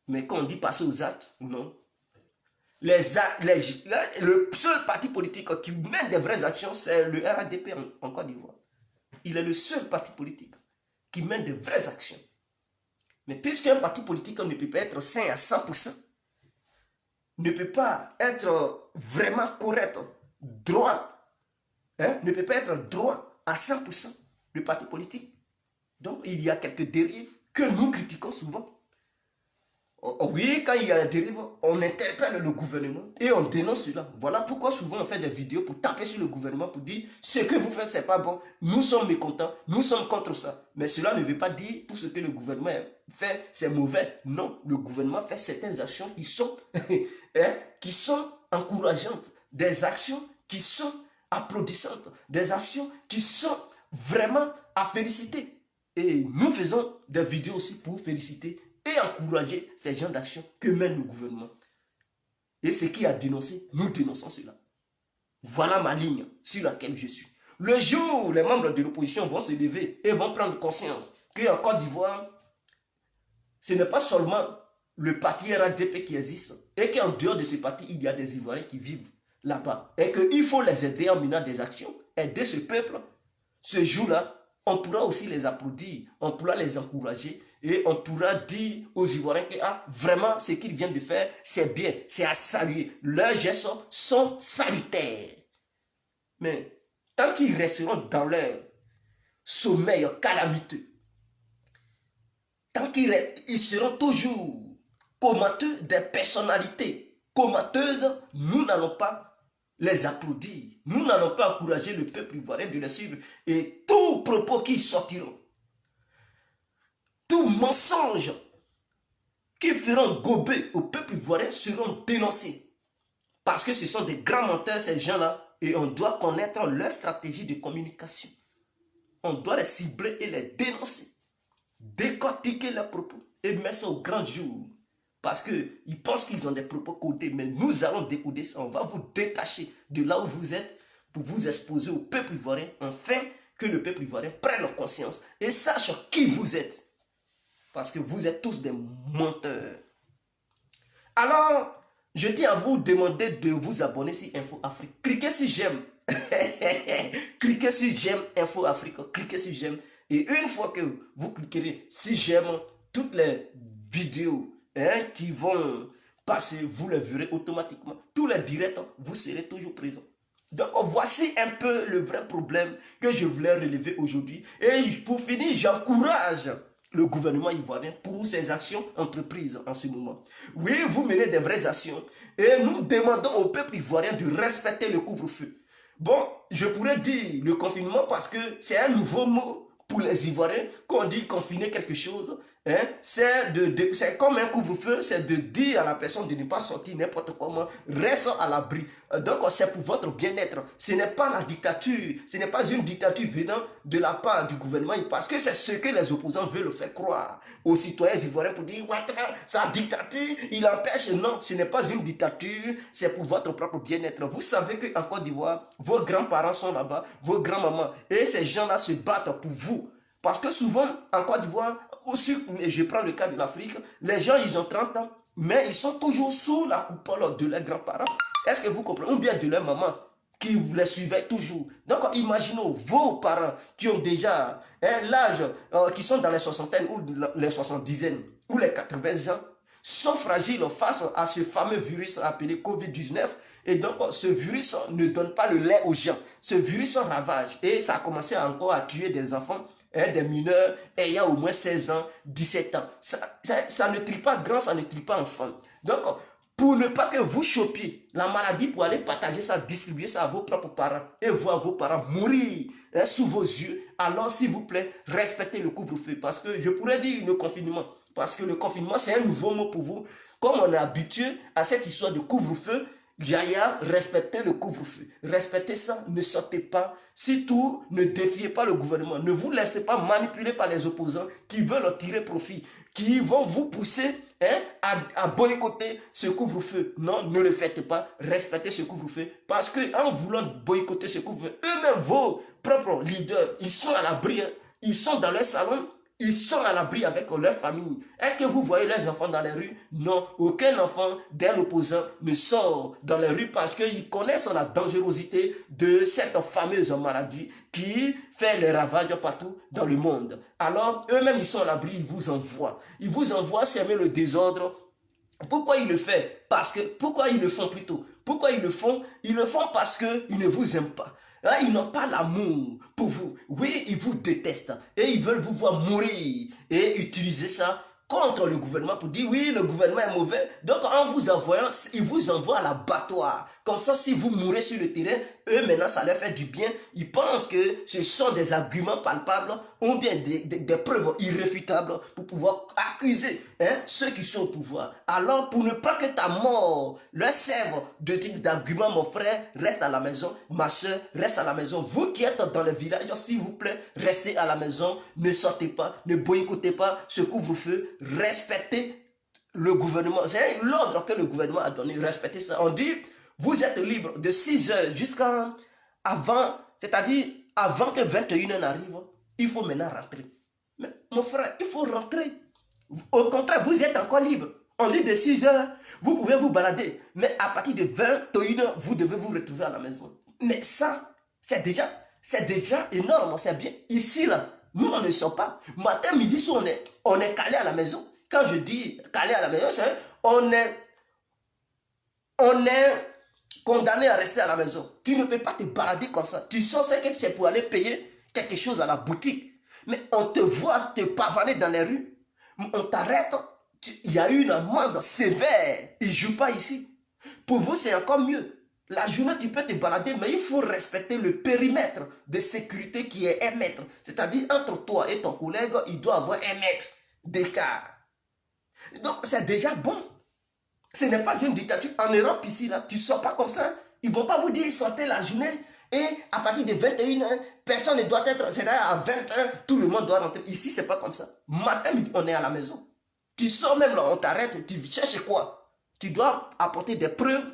Mais quand on dit passer aux actes, non. Le seul parti politique qui mène des vraies actions, c'est le RADP en Côte d'Ivoire. Il est le seul parti politique qui mène de vraies actions. Mais puisqu'un parti politique ne peut pas être sain à 100%, ne peut pas être vraiment correct, droit, ne peut pas être droit à 100%, le parti politique. Donc il y a quelques dérives que nous critiquons souvent. Oui, quand il y a des dérives, on interpelle le gouvernement et on dénonce cela. Voilà pourquoi souvent on fait des vidéos pour taper sur le gouvernement, pour dire ce que vous faites, c'est pas bon. Nous sommes mécontents, nous sommes contre ça. Mais cela ne veut pas dire tout ce que le gouvernement fait, c'est mauvais. Non, le gouvernement fait certaines actions qui sont encourageantes, des actions qui sont applaudissantes, des actions qui sont vraiment à féliciter. Et nous faisons des vidéos aussi pour féliciter et encourager ces genres d'actions que mène le gouvernement. Et ce qui a dénoncé, nous dénonçons cela. Voilà ma ligne sur laquelle je suis. Le jour où les membres de l'opposition vont se lever et vont prendre conscience qu'en Côte d'Ivoire, ce n'est pas seulement le parti RADP qui existe, et qu'en dehors de ce parti, il y a des Ivoiriens qui vivent là-bas, et qu'il faut les aider en menant des actions, aider ce peuple. Ce jour-là, on pourra aussi les applaudir, on pourra les encourager et on pourra dire aux Ivoiriens que vraiment ce qu'ils viennent de faire, c'est bien, c'est à saluer. Leurs gestes sont salutaires. Mais tant qu'ils resteront dans leur sommeil calamiteux, tant qu'ils seront toujours comateux des personnalités comateuses, nous n'allons pas les applaudir. Nous n'allons pas encourager le peuple ivoirien de les suivre. Et tous propos qui sortiront, tous mensonges qui feront gober au peuple ivoirien seront dénoncés. Parce que ce sont des grands menteurs, ces gens-là, et on doit connaître leur stratégie de communication. On doit les cibler et les dénoncer. Décortiquer leurs propos et mettre ça au grand jour. Parce qu'ils pensent qu'ils ont des propos codés, mais nous allons décoder ça. On va vous détacher de là où vous êtes pour vous exposer au peuple ivoirien, afin que le peuple ivoirien prenne conscience et sache qui vous êtes. Parce que vous êtes tous des menteurs. Alors, je tiens à vous demander de vous abonner sur Info Afrique. Cliquez sur j'aime. Cliquez sur j'aime Info Afrique. Cliquez sur j'aime. Et une fois que vous cliquerez sur j'aime, toutes les vidéos qui vont passer, vous les verrez automatiquement. Tous les directs, vous serez toujours présents. Donc voici un peu le vrai problème que je voulais relever aujourd'hui. Et pour finir, j'encourage le gouvernement ivoirien pour ses actions entreprises en ce moment. Oui, vous menez des vraies actions et nous demandons au peuple ivoirien de respecter le couvre-feu. Bon, je pourrais dire le confinement parce que c'est un nouveau mot pour les Ivoiriens. Quand on dit confiner quelque chose, c'est comme un couvre-feu, c'est de dire à la personne de ne pas sortir n'importe comment, reste à l'abri. Donc c'est pour votre bien-être. Ce n'est pas la dictature, ce n'est pas une dictature venant de la part du gouvernement, parce que c'est ce que les opposants veulent faire croire aux citoyens ivoiriens pour dire sa dictature, il empêche. Non, ce n'est pas une dictature, c'est pour votre propre bien-être. Vous savez qu'en Côte d'Ivoire, vos grands-parents sont là-bas, vos grands-mamans, et ces gens-là se battent pour vous. Parce que souvent, en Côte d'Ivoire, aussi, je prends le cas de l'Afrique, les gens, ils ont 30 ans, mais ils sont toujours sous la coupole de leurs grands-parents. Est-ce que vous comprenez? Ou bien de leur maman, qui les suivait toujours. Donc, imaginons vos parents qui ont déjà l'âge, qui sont dans les soixantaines ou les soixante-dizaines ou les 80 ans, sont fragiles face à ce fameux virus appelé Covid-19. Et donc, ce virus ne donne pas le lait aux gens. Ce virus ravage. Et ça a commencé encore à tuer des enfants, des mineurs ayant au moins 16 ans, 17 ans. Ça ne tue pas grand, ça ne tue pas enfant. Donc, pour ne pas que vous chopiez la maladie, pour aller partager ça, distribuer ça à vos propres parents et voir vos parents mourir sous vos yeux, alors s'il vous plaît, respectez le couvre-feu. Parce que je pourrais dire le confinement. Parce que le confinement, c'est un nouveau mot pour vous. Comme on est habitué à cette histoire de couvre-feu, Yaya, respectez le couvre-feu. Respectez ça, ne sortez pas. Surtout, ne défiez pas le gouvernement. Ne vous laissez pas manipuler par les opposants qui veulent tirer profit, qui vont vous pousser à boycotter ce couvre-feu. Non, ne le faites pas. Respectez ce couvre-feu. Parce qu'en voulant boycotter ce couvre-feu, eux-mêmes, vos propres leaders, ils sont à l'abri. Ils sont dans leur salon. Ils sont à l'abri avec leur famille. Est-ce que vous voyez leurs enfants dans les rues? Non, aucun enfant d'un opposant ne sort dans les rues parce qu'ils connaissent la dangerosité de cette fameuse maladie qui fait les ravages partout dans le monde. Alors, eux-mêmes, ils sont à l'abri, ils vous envoient. Ils vous envoient semer le désordre. Pourquoi ils le font? Pourquoi ils le font plutôt? Pourquoi ils le font? Ils le font parce qu'ils ne vous aiment pas. Ils n'ont pas l'amour pour vous. Oui, ils vous détestent. Et ils veulent vous voir mourir. Et utiliser ça contre le gouvernement pour dire oui, le gouvernement est mauvais. Donc en vous envoyant, ils vous envoient à l'abattoir. Comme ça, si vous mourrez sur le terrain, eux maintenant ça leur fait du bien. Ils pensent que ce sont des arguments palpables ou bien des preuves irréfutables pour pouvoir accuser ceux qui sont au pouvoir. Alors pour ne pas que ta mort leur serve d'argument, mon frère, reste à la maison. Ma soeur, reste à la maison. Vous qui êtes dans le village, s'il vous plaît, restez à la maison. Ne sortez pas, ne boycottez pas ce couvre-feu. Respectez le gouvernement. C'est l'ordre que le gouvernement a donné. Respectez ça. On dit, vous êtes libre de 6 heures jusqu'à avant, c'est-à-dire avant que 21 heures n'arrive, il faut maintenant rentrer. Mais mon frère, il faut rentrer. Au contraire, vous êtes encore libre. On dit de 6 heures, vous pouvez vous balader. Mais à partir de 21 heures, vous devez vous retrouver à la maison. Mais ça, c'est déjà énorme, c'est bien. Ici, là, nous, on ne sort pas. Matin, midi, soir, on est calé à la maison. Quand je dis calé à la maison, c'est on est condamné à rester à la maison. Tu ne peux pas te balader comme ça. Tu sens que c'est pour aller payer quelque chose à la boutique. Mais on te voit te pavaner dans les rues. On t'arrête. Il y a eu une amende sévère. Ils ne jouent pas ici. Pour vous, c'est encore mieux. La journée, tu peux te balader, mais il faut respecter le périmètre de sécurité qui est 1 mètre. C'est-à-dire, entre toi et ton collègue, il doit avoir 1 mètre d'écart. Donc, c'est déjà bon. Ce n'est pas une dictature. En Europe, ici, là, tu ne sors pas comme ça. Ils ne vont pas vous dire sortez la journée et à partir de 21 heures, personne ne doit être. C'est-à-dire à 20 heures, tout le monde doit rentrer. Ici, ce n'est pas comme ça. Matin, on est à la maison. Tu sors même là, on t'arrête. Tu cherches quoi? Tu dois apporter des preuves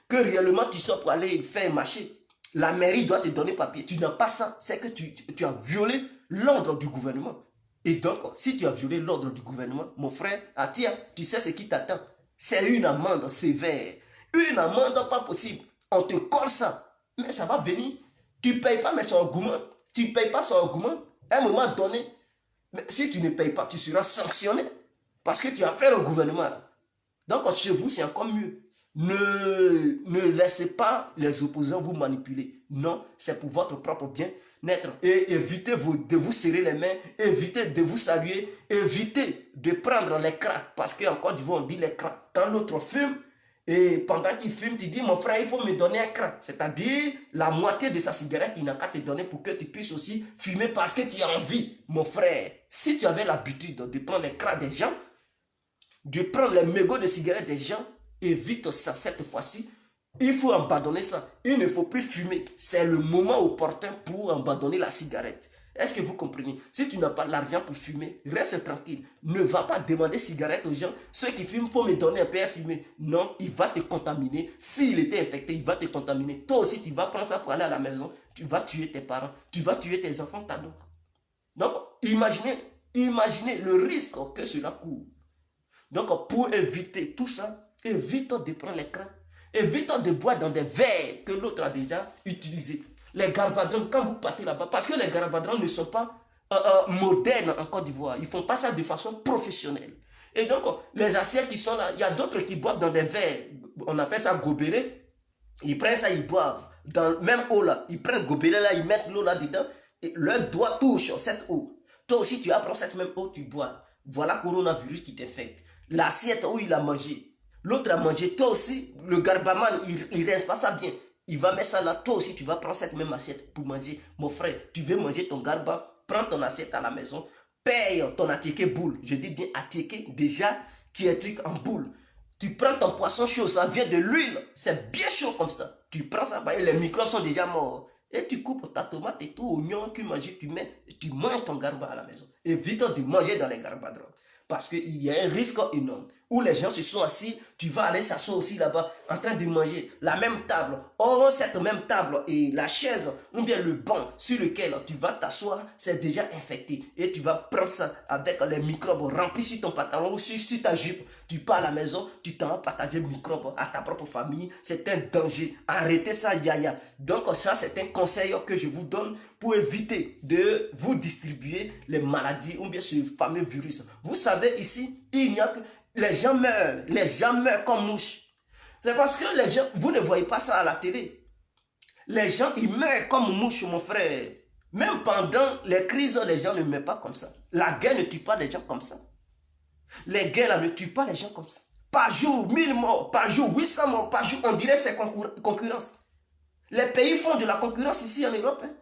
que réellement tu sors pour aller faire un marché. La mairie doit te donner papier. Tu n'as pas ça. C'est que tu as violé l'ordre du gouvernement. Et donc, si tu as violé l'ordre du gouvernement, mon frère, tiens, tu sais ce qui t'attend. C'est une amende sévère. Une amende pas possible. On te colle ça. Mais ça va venir. Tu ne payes pas, mais son argument. Tu ne payes pas son argument. À un moment donné, mais si tu ne payes pas, tu seras sanctionné. Parce que tu as fait le gouvernement là. Donc, chez vous, c'est encore mieux. Ne laissez pas les opposants vous manipuler. Non, c'est pour votre propre bien-être. Et évitez de vous serrer les mains, évitez de vous saluer, évitez de prendre l'écran. Parce qu'en Côte d'Ivoire, on dit l'écran. Quand l'autre fume, et pendant qu'il fume, tu dis, mon frère, il faut me donner un cran. C'est-à-dire la moitié de sa cigarette, il n'a qu'à te donner pour que tu puisses aussi fumer parce que tu as envie. Mon frère, si tu avais l'habitude de prendre les crans des gens, de prendre les mégots de cigarettes des gens, évite ça cette fois-ci. Il faut abandonner ça. Il ne faut plus fumer. C'est le moment opportun pour abandonner la cigarette. Est-ce que vous comprenez? Si tu n'as pas l'argent pour fumer, reste tranquille. Ne va pas demander cigarette aux gens. Ceux qui fument, il faut me donner un peu à fumer. Non, il va te contaminer. S'il était infecté, il va te contaminer. Toi aussi, tu vas prendre ça pour aller à la maison. Tu vas tuer tes parents. Tu vas tuer tes enfants, t'as donc, imaginez le risque que cela court. Donc, pour éviter tout ça, évite de prendre l'écran. Évite de boire dans des verres que l'autre a déjà utilisés. Les garbadrons, quand vous partez là-bas, parce que les garbadrons ne sont pas modernes en Côte d'Ivoire. Ils ne font pas ça de façon professionnelle. Et donc, les assiettes qui sont là, il y a d'autres qui boivent dans des verres. On appelle ça gobelet. Ils prennent ça, ils boivent. Dans même eau là, ils prennent gobelet là, ils mettent l'eau là dedans. Et leur doigt touche cette eau. Toi aussi, tu apprends cette même eau, tu bois. Voilà le coronavirus qui t'infecte. L'assiette où il a mangé, l'autre a mangé, toi aussi, le garbaman, il ne reste pas ça bien. Il va mettre ça là, toi aussi, tu vas prendre cette même assiette pour manger. Mon frère, tu veux manger ton garba, prends ton assiette à la maison, paye ton attiqué boule. Je dis bien attiqué, déjà, qui est truc en boule. Tu prends ton poisson chaud, ça vient de l'huile. C'est bien chaud comme ça. Tu prends ça, et les microbes sont déjà morts. Et tu coupes ta tomate et tout, oignon, tu manges, tu manges ton garba à la maison. Évite de manger dans les garbadrons. Parce qu'il y a un risque énorme. Où les gens se sont assis, tu vas aller s'asseoir aussi là-bas, en train de manger la même table. Or, cette même table et la chaise, ou bien le banc sur lequel tu vas t'asseoir, c'est déjà infecté. Et tu vas prendre ça avec les microbes remplis sur ton pantalon ou sur ta jupe. Tu pars à la maison, tu t'en vas partager microbes à ta propre famille. C'est un danger. Arrêtez ça, yaya. Donc ça, c'est un conseil que je vous donne pour éviter de vous distribuer les maladies ou bien ce fameux virus. Vous savez, ici, il n'y a que... Les gens meurent comme mouches. C'est parce que les gens, vous ne voyez pas ça à la télé. Les gens, ils meurent comme mouches, mon frère. Même pendant les crises, les gens ne meurent pas comme ça. La guerre ne tue pas les gens comme ça. Les guerres là, ne tuent pas les gens comme ça. Par jour, 1000 morts, par jour, 800 morts, par jour, on dirait que c'est concurrence. Les pays font de la concurrence ici en Europe. Hein.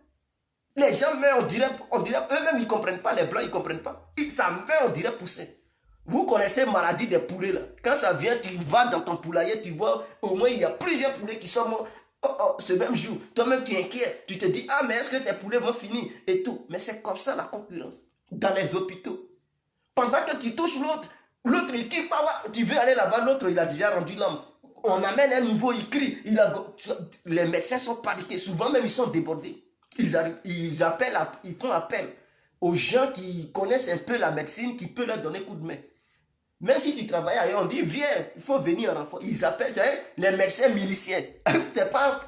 Les gens meurent, on dirait eux-mêmes, ils ne comprennent pas, les Blancs, ils ne comprennent pas. Ça meurt, on dirait pousser. Vous connaissez la maladie des poulets là. Quand ça vient, tu vas dans ton poulailler, tu vois, au moins il y a plusieurs poulets qui sont morts ce même jour. Toi-même, tu es inquiet. Tu te dis, ah, mais est-ce que tes poulets vont finir et tout. Mais c'est comme ça la concurrence. Dans les hôpitaux. Pendant que tu touches l'autre, l'autre il crie, tu veux aller là-bas, l'autre il a déjà rendu l'âme. On amène un nouveau, il crie. Les médecins sont paniqués. Souvent même, ils sont débordés. Ils font appel aux gens qui connaissent un peu la médecine, qui peuvent leur donner coup de main. Même si tu travailles ailleurs, on dit, viens, il faut venir en renfort. Ils appellent les médecins miliciens. C'est pas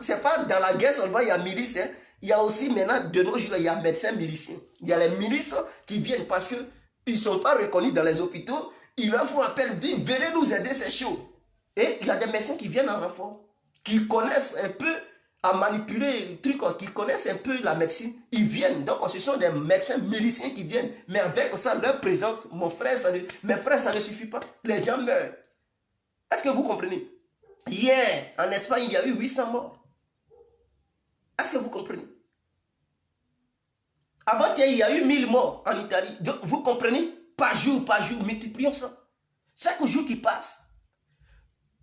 dans la guerre seulement, il y a milices. Hein. Il y a aussi maintenant, de nos jours, il y a médecins miliciens. Il y a les milices qui viennent parce qu'ils ne sont pas reconnus dans les hôpitaux. Ils leur font appel, disent, venez nous aider, c'est chaud. Et il y a des médecins qui viennent en renfort, qui connaissent un peu à manipuler le truc, qui connaissent un peu la médecine, ils viennent. Donc, ce sont des médecins miliciens qui viennent. Mais avec ça, leur présence, mes frères, ça ne suffit pas. Les gens meurent. Est-ce que vous comprenez? Hier, en Espagne, il y a eu 800 morts. Est-ce que vous comprenez? Avant-hier, il y a eu 1000 morts en Italie. Donc, vous comprenez? Par jour, multiplions ça. Chaque jour qui passe,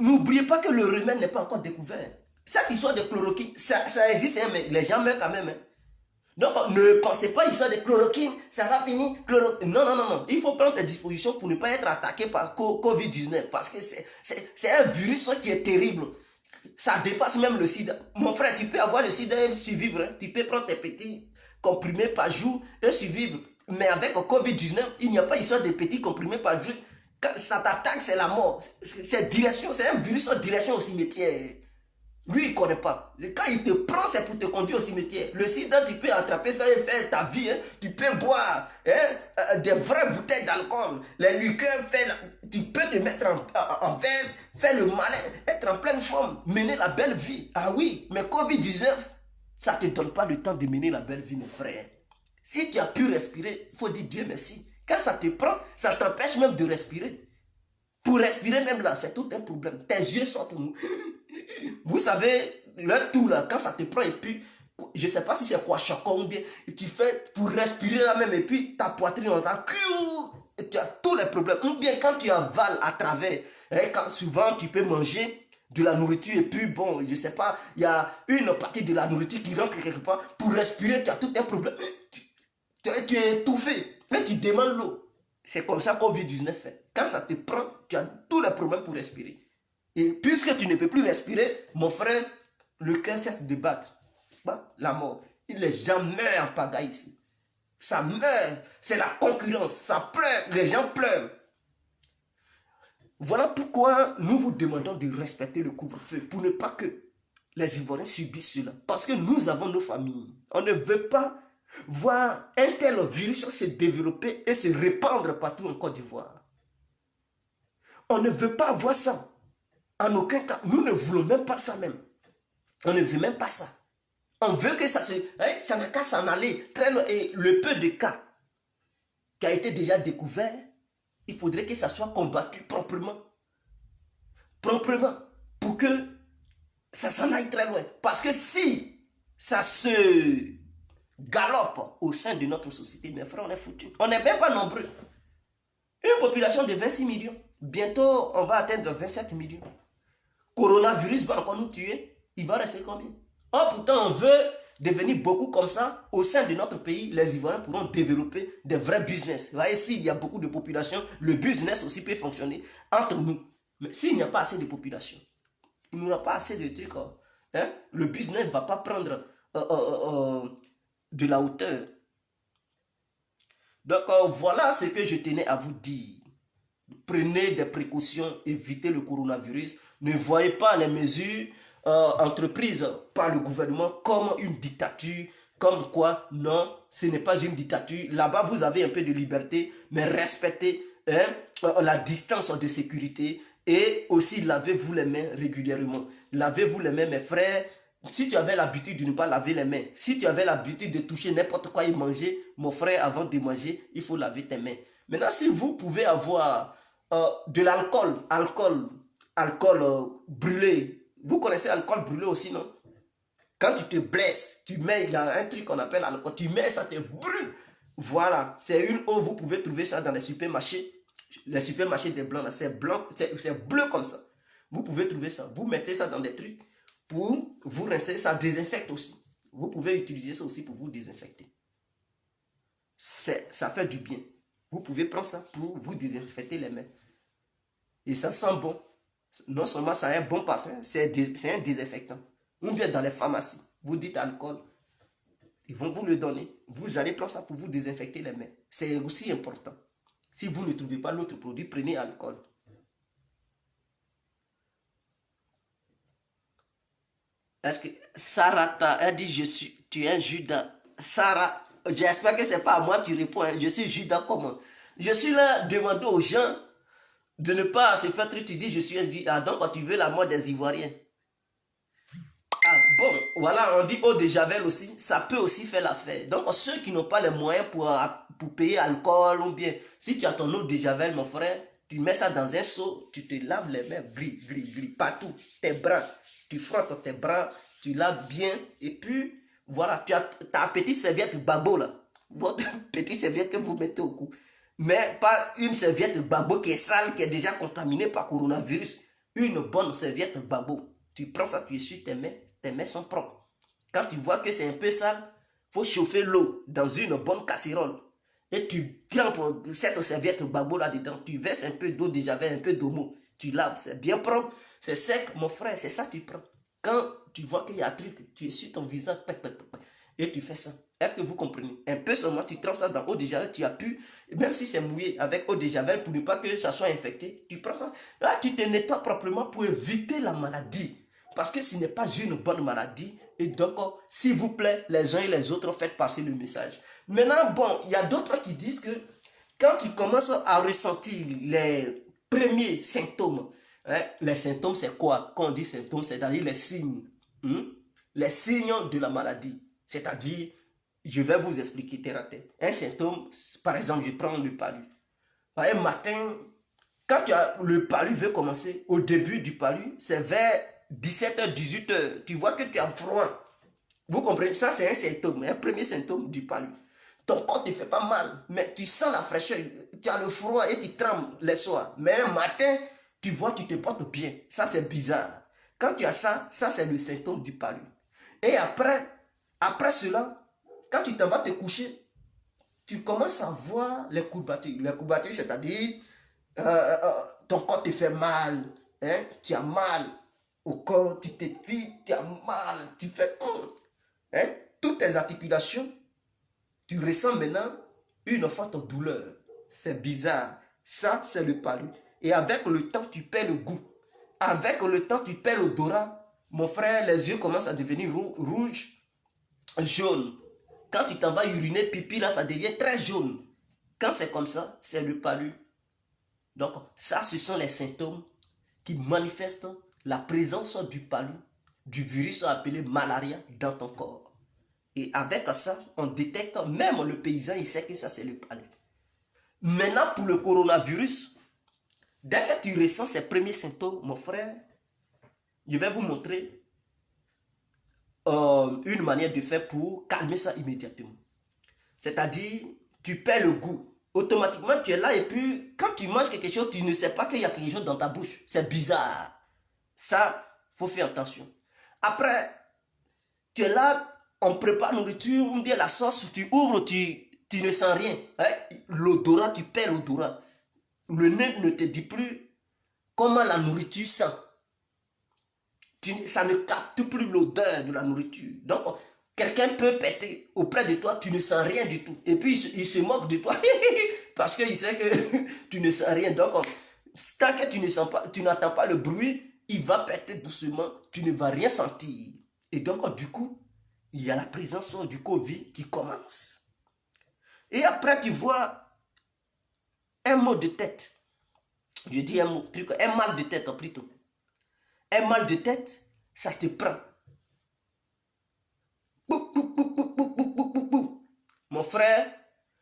n'oubliez pas que le remède n'est pas encore découvert. Cette histoire de chloroquine, ça existe, hein, mais les gens meurent quand même. Hein. Donc, ne pensez pas histoire de chloroquine, ça va finir. Non. Il faut prendre des dispositions pour ne pas être attaqué par Covid-19 parce que c'est un virus qui est terrible. Ça dépasse même le sida. Mon frère, tu peux avoir le sida et survivre. Hein. Tu peux prendre tes petits comprimés par jour et survivre. Mais avec Covid-19, il n'y a pas histoire de petits comprimés par jour. Quand ça t'attaque, c'est la mort. C'est un virus en direction au cimetière. Lui, il ne connaît pas. Quand il te prend, c'est pour te conduire au cimetière. Le sida, tu peux attraper ça et faire ta vie. Hein. Tu peux boire des vraies bouteilles d'alcool. Les liqueurs, tu peux te mettre en veste, faire le malin, être en pleine forme, mener la belle vie. Ah oui, mais Covid-19, ça ne te donne pas le temps de mener la belle vie, mon frère. Si tu as pu respirer, il faut dire Dieu merci. Quand ça te prend, ça t'empêche même de respirer. Pour respirer même là, c'est tout un problème. Tes yeux sortent. Vous savez, le tout là, quand ça te prend et puis, je ne sais pas si c'est quoi chacun ou bien, tu fais pour respirer là même et puis ta poitrine on entend, et tu as tous les problèmes. Ou bien quand tu avales à travers, quand souvent tu peux manger de la nourriture et puis bon, je ne sais pas, il y a une partie de la nourriture qui rentre quelque part, pour respirer tu as tout un problème. Tu es étouffé, et tu demandes l'eau. C'est comme ça Covid-19 fait. Quand ça te prend, tu as tous les problèmes pour respirer. Et puisque tu ne peux plus respirer, mon frère, le cœur cesse de battre. Bah, la mort. Les gens meurent en pagaille ici. Ça meurt. C'est la concurrence. Ça pleure. Les gens pleurent. Voilà pourquoi nous vous demandons de respecter le couvre-feu pour ne pas que les Ivoiriens subissent cela. Parce que nous avons nos familles. On ne veut pas voir un tel virus se développer et se répandre partout en Côte d'Ivoire. On ne veut pas voir ça. En aucun cas, nous ne voulons même pas ça même. On ne veut même pas ça. On veut que ça n'a qu'à s'en aller. Et le peu de cas qui a été déjà découvert, il faudrait que ça soit combattu proprement. Proprement. Pour que ça s'en aille très loin. Parce que si ça se galope au sein de notre société, mes frères, on est foutus. On n'est même pas nombreux. Une population de 26 millions. Bientôt, on va atteindre 27 millions. Coronavirus va encore nous tuer. Il va rester combien? Oh, pourtant, on veut devenir beaucoup comme ça. Au sein de notre pays, les Ivoiriens pourront développer des vrais business. Vous voyez, s'il y a beaucoup de population, le business aussi peut fonctionner entre nous. Mais s'il n'y a pas assez de population, il n'y aura pas assez de trucs. Hein? Le business ne va pas prendre de la hauteur. Donc, voilà ce que je tenais à vous dire. Prenez des précautions, évitez le coronavirus. Ne voyez pas les mesures entreprises par le gouvernement comme une dictature, comme quoi, non, ce n'est pas une dictature. Là-bas, vous avez un peu de liberté, mais respectez la distance de sécurité et aussi lavez-vous les mains régulièrement. Lavez-vous les mains, mes frères. Si tu avais l'habitude de ne pas laver les mains, si tu avais l'habitude de toucher n'importe quoi et manger, mon frère, avant de manger, il faut laver tes mains. Maintenant, si vous pouvez avoir de l'alcool, brûlé, vous connaissez l'alcool brûlé aussi, non? Quand tu te blesses, tu mets, il y a un truc qu'on appelle alcool, tu mets, ça te brûle. Voilà, c'est une eau, vous pouvez trouver ça dans les supermarchés des blancs, c'est blanc, c'est bleu comme ça. Vous pouvez trouver ça, vous mettez ça dans des trucs pour vous rincer, ça désinfecte aussi. Vous pouvez utiliser ça aussi pour vous désinfecter. Ça fait du bien. Vous pouvez prendre ça pour vous désinfecter les mains. Et ça sent bon. Non seulement ça a un bon parfum, c'est un désinfectant. Ou bien dans les pharmacies, vous dites alcool, ils vont vous le donner. Vous allez prendre ça pour vous désinfecter les mains. C'est aussi important. Si vous ne trouvez pas l'autre produit, prenez alcool. Est-ce que Sarah elle dit tu es un Judas. Sarah, j'espère que ce n'est pas à moi que tu réponds. Hein. Je suis Judas comment? Je suis là demander aux gens de ne pas se faire truc. Tu dis je suis un Judas. Donc quand tu veux la mort des Ivoiriens. Ah bon, voilà, on dit eau de Javel aussi. Ça peut aussi faire l'affaire. Donc ceux qui n'ont pas les moyens pour payer alcool ou bien, si tu as ton eau de Javel, mon frère, tu mets ça dans un seau, tu te laves les mains, gris, partout, tes bras. Tu frottes tes bras, tu laves bien, et puis, voilà, tu as ta petite serviette babo là. Votre petite serviette que vous mettez au cou. Mais pas une serviette babo qui est sale, qui est déjà contaminée par coronavirus. Une bonne serviette babo. Tu prends ça, tu essuies tes mains sont propres. Quand tu vois que c'est un peu sale, il faut chauffer l'eau dans une bonne casserole. Et tu trempes cette serviette babo là-dedans. Tu verses un peu d'eau de javel, un peu d'omo. Tu laves, c'est bien propre. C'est sec, mon frère, c'est ça que tu prends. Quand tu vois qu'il y a un truc, tu essuies ton visage, et tu fais ça. Est-ce que vous comprenez? Un peu seulement, tu trempes ça dans eau de javel, tu appuies, même si c'est mouillé, avec eau de javel, pour ne pas que ça soit infecté, tu prends ça. Là, tu te nettoies proprement pour éviter la maladie. Parce que ce n'est pas une bonne maladie. Et donc, s'il vous plaît, les uns et les autres, faites passer le message. Maintenant, bon, il y a d'autres qui disent que quand tu commences à ressentir les premiers symptômes, hein, les symptômes, c'est quoi? Quand on dit symptômes, c'est-à-dire les signes. Les signes de la maladie. C'est-à-dire, je vais vous expliquer terre à terre. Un symptôme, par exemple, je prends le palu. Un matin, quand le palu veut commencer, au début du palu, c'est vers 17h, 18h. Tu vois que tu as froid. Vous comprenez? Ça, c'est un symptôme, un premier symptôme du palu. Ton corps ne te fait pas mal, mais tu sens la fraîcheur, tu as le froid et tu trembles les soirs. Mais un matin, tu vois, tu te portes bien. Ça, c'est bizarre. Quand tu as ça, ça, c'est le symptôme du palu. Et après cela, quand tu t'en vas te coucher, tu commences à voir les courbatures. Les courbatures, c'est-à-dire, ton corps te fait mal. Hein? Tu as mal au corps, tu te dis, tu as mal, tu fais... Hein? Toutes tes articulations, tu ressens maintenant une forte douleur. C'est bizarre. Ça, c'est le palu. Et avec le temps, tu perds le goût. Avec le temps, tu perds l'odorat. Mon frère, les yeux commencent à devenir rouges, jaunes. Quand tu t'en vas uriner, pipi, là, ça devient très jaune. Quand c'est comme ça, c'est le palu. Donc, ça, ce sont les symptômes qui manifestent la présence du palu, du virus appelé malaria dans ton corps. Et avec ça, on détecte, même le paysan, il sait que ça, c'est le palu. Maintenant, pour le coronavirus, dès que tu ressens ces premiers symptômes, mon frère, je vais vous montrer une manière de faire pour calmer ça immédiatement. C'est-à-dire, tu perds le goût. Automatiquement, tu es là et puis quand tu manges quelque chose, tu ne sais pas qu'il y a quelque chose dans ta bouche. C'est bizarre. Ça, il faut faire attention. Après, tu es là, on prépare la nourriture, ou bien la sauce, tu ouvres, tu ne sens rien. Hein? L'odorat, tu perds l'odorat. Le nez ne te dit plus comment la nourriture sent. Ça ne capte plus l'odeur de la nourriture. Donc, quelqu'un peut péter auprès de toi, tu ne sens rien du tout. Et puis, il se moque de toi parce qu'il sait que tu ne sens rien. Donc, tant que tu ne sens pas, tu n'entends pas le bruit, il va péter doucement, tu ne vas rien sentir. Et donc, du coup, il y a la présence du Covid qui commence. Et après, tu vois un mot de tête. Je dis un mal de tête plutôt. Un mal de tête, ça te prend. Mon frère,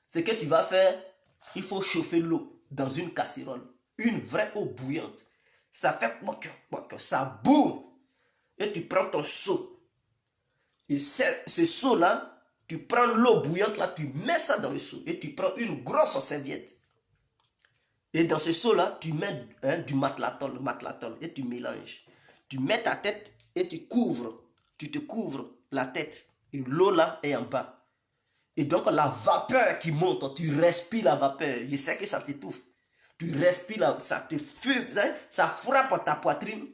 ce que tu vas faire, il faut chauffer l'eau dans une casserole. Une vraie eau bouillante. Ça fait ça boue. Et tu prends ton seau. Et ce seau-là, tu prends l'eau bouillante là, tu mets ça dans le seau. Et tu prends une grosse serviette. Et dans ce seau-là, tu mets du matlatol, et tu mélanges. Tu mets ta tête et tu te couvres la tête. Et l'eau là est en bas. Et donc la vapeur qui monte, tu respires la vapeur. Je sais que ça t'étouffe. Tu respires, ça te fume, ça frappe ta poitrine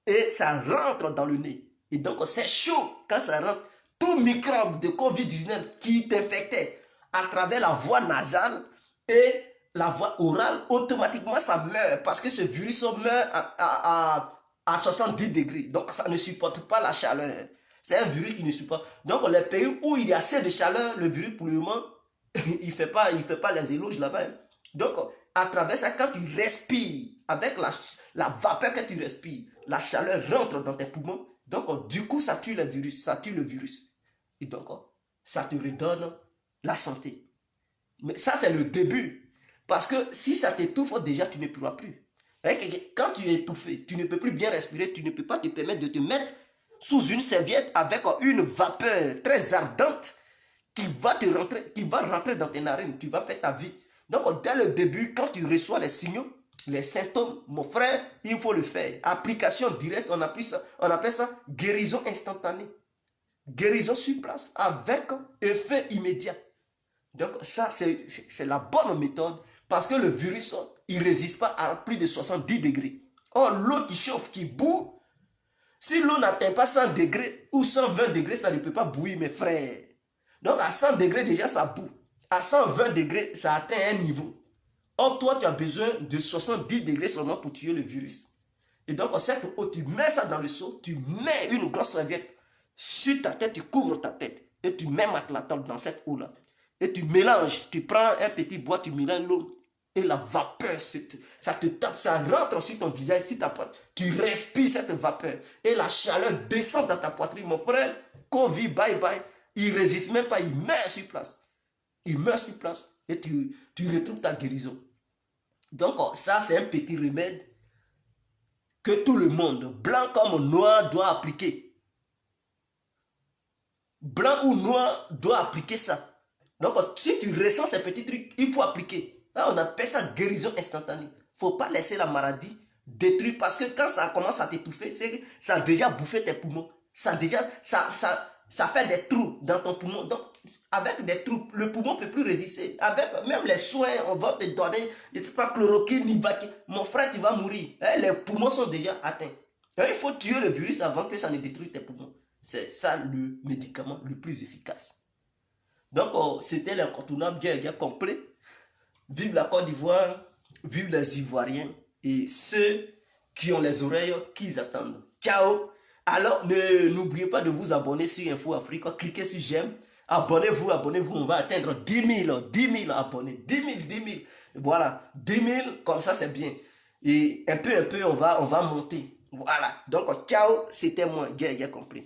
et ça rentre dans le nez. Et donc c'est chaud quand ça rentre. Tout microbe de Covid-19 qui t'infectait à travers la voie nasale et la voie orale, automatiquement ça meurt parce que ce virus meurt à 70 degrés. Donc ça ne supporte pas la chaleur. C'est un virus qui ne supporte pas. Donc les pays où il y a assez de chaleur, le virus pour le moment, il ne fait pas les éloges là-bas. Donc à travers ça, quand tu respires, avec la vapeur que tu respires, la chaleur rentre dans tes poumons. Donc du coup ça tue le virus. Et donc ça te redonne la santé. Mais ça c'est le début. Parce que si ça t'étouffe, déjà, tu ne pourras plus. Quand tu es étouffé, tu ne peux plus bien respirer, tu ne peux pas te permettre de te mettre sous une serviette avec une vapeur très ardente qui va rentrer dans tes narines, tu vas perdre ta vie. Donc, dès le début, quand tu reçois les signaux, les symptômes, mon frère, il faut le faire. Application directe, on appelle ça guérison instantanée. Guérison sur place avec effet immédiat. Donc, ça, c'est la bonne méthode. Parce que le virus, il ne résiste pas à plus de 70 degrés. Or, l'eau qui chauffe, qui boue, si l'eau n'atteint pas 100 degrés ou 120 degrés, ça ne peut pas bouillir, mes frères. Donc, à 100 degrés, déjà, ça boue. À 120 degrés, ça atteint un niveau. Or, toi, tu as besoin de 70 degrés seulement pour tuer le virus. Et donc, cette eau, tu mets ça dans le seau, tu mets une grosse serviette sur ta tête, tu couvres ta tête. Et tu mets matlatol dans cette eau-là. Et tu mélanges, tu prends un petit bois, tu mélanges l'eau et la vapeur, ça te tape, ça rentre sur ton visage, sur ta poitrine. Tu respires cette vapeur et la chaleur descend dans ta poitrine. Mon frère, Covid, bye bye, il ne résiste même pas, il meurt sur place. Il meurt sur place et tu retrouves ta guérison. Donc ça, c'est un petit remède que tout le monde, blanc comme noir, doit appliquer. Blanc ou noir doit appliquer ça. Donc, si tu ressens ces petits trucs, il faut appliquer. Là, on appelle ça guérison instantanée. Il ne faut pas laisser la maladie détruire parce que quand ça commence à t'étouffer, c'est que ça a déjà bouffé tes poumons. Ça fait des trous dans ton poumon. Donc, avec des trous, le poumon ne peut plus résister. Avec même les soins, on va te donner, je ne sais pas, chloroquine, Nivaquine. Mon frère, tu vas mourir. Les poumons sont déjà atteints. Il faut tuer le virus avant que ça ne détruise tes poumons. C'est ça le médicament le plus efficace. Donc, c'était l'incontournable guerre complet. Vive la Côte d'Ivoire, vive les Ivoiriens et ceux qui ont les oreilles qu'ils attendent. Ciao! Alors, n'oubliez pas de vous abonner sur Info Afrique. Cliquez sur j'aime. Abonnez-vous. On va atteindre 10 000 abonnés. 10 000. Voilà, 10 000, comme ça c'est bien. Et un peu, on va monter. Voilà. Donc, ciao, c'était moi, guerre complet.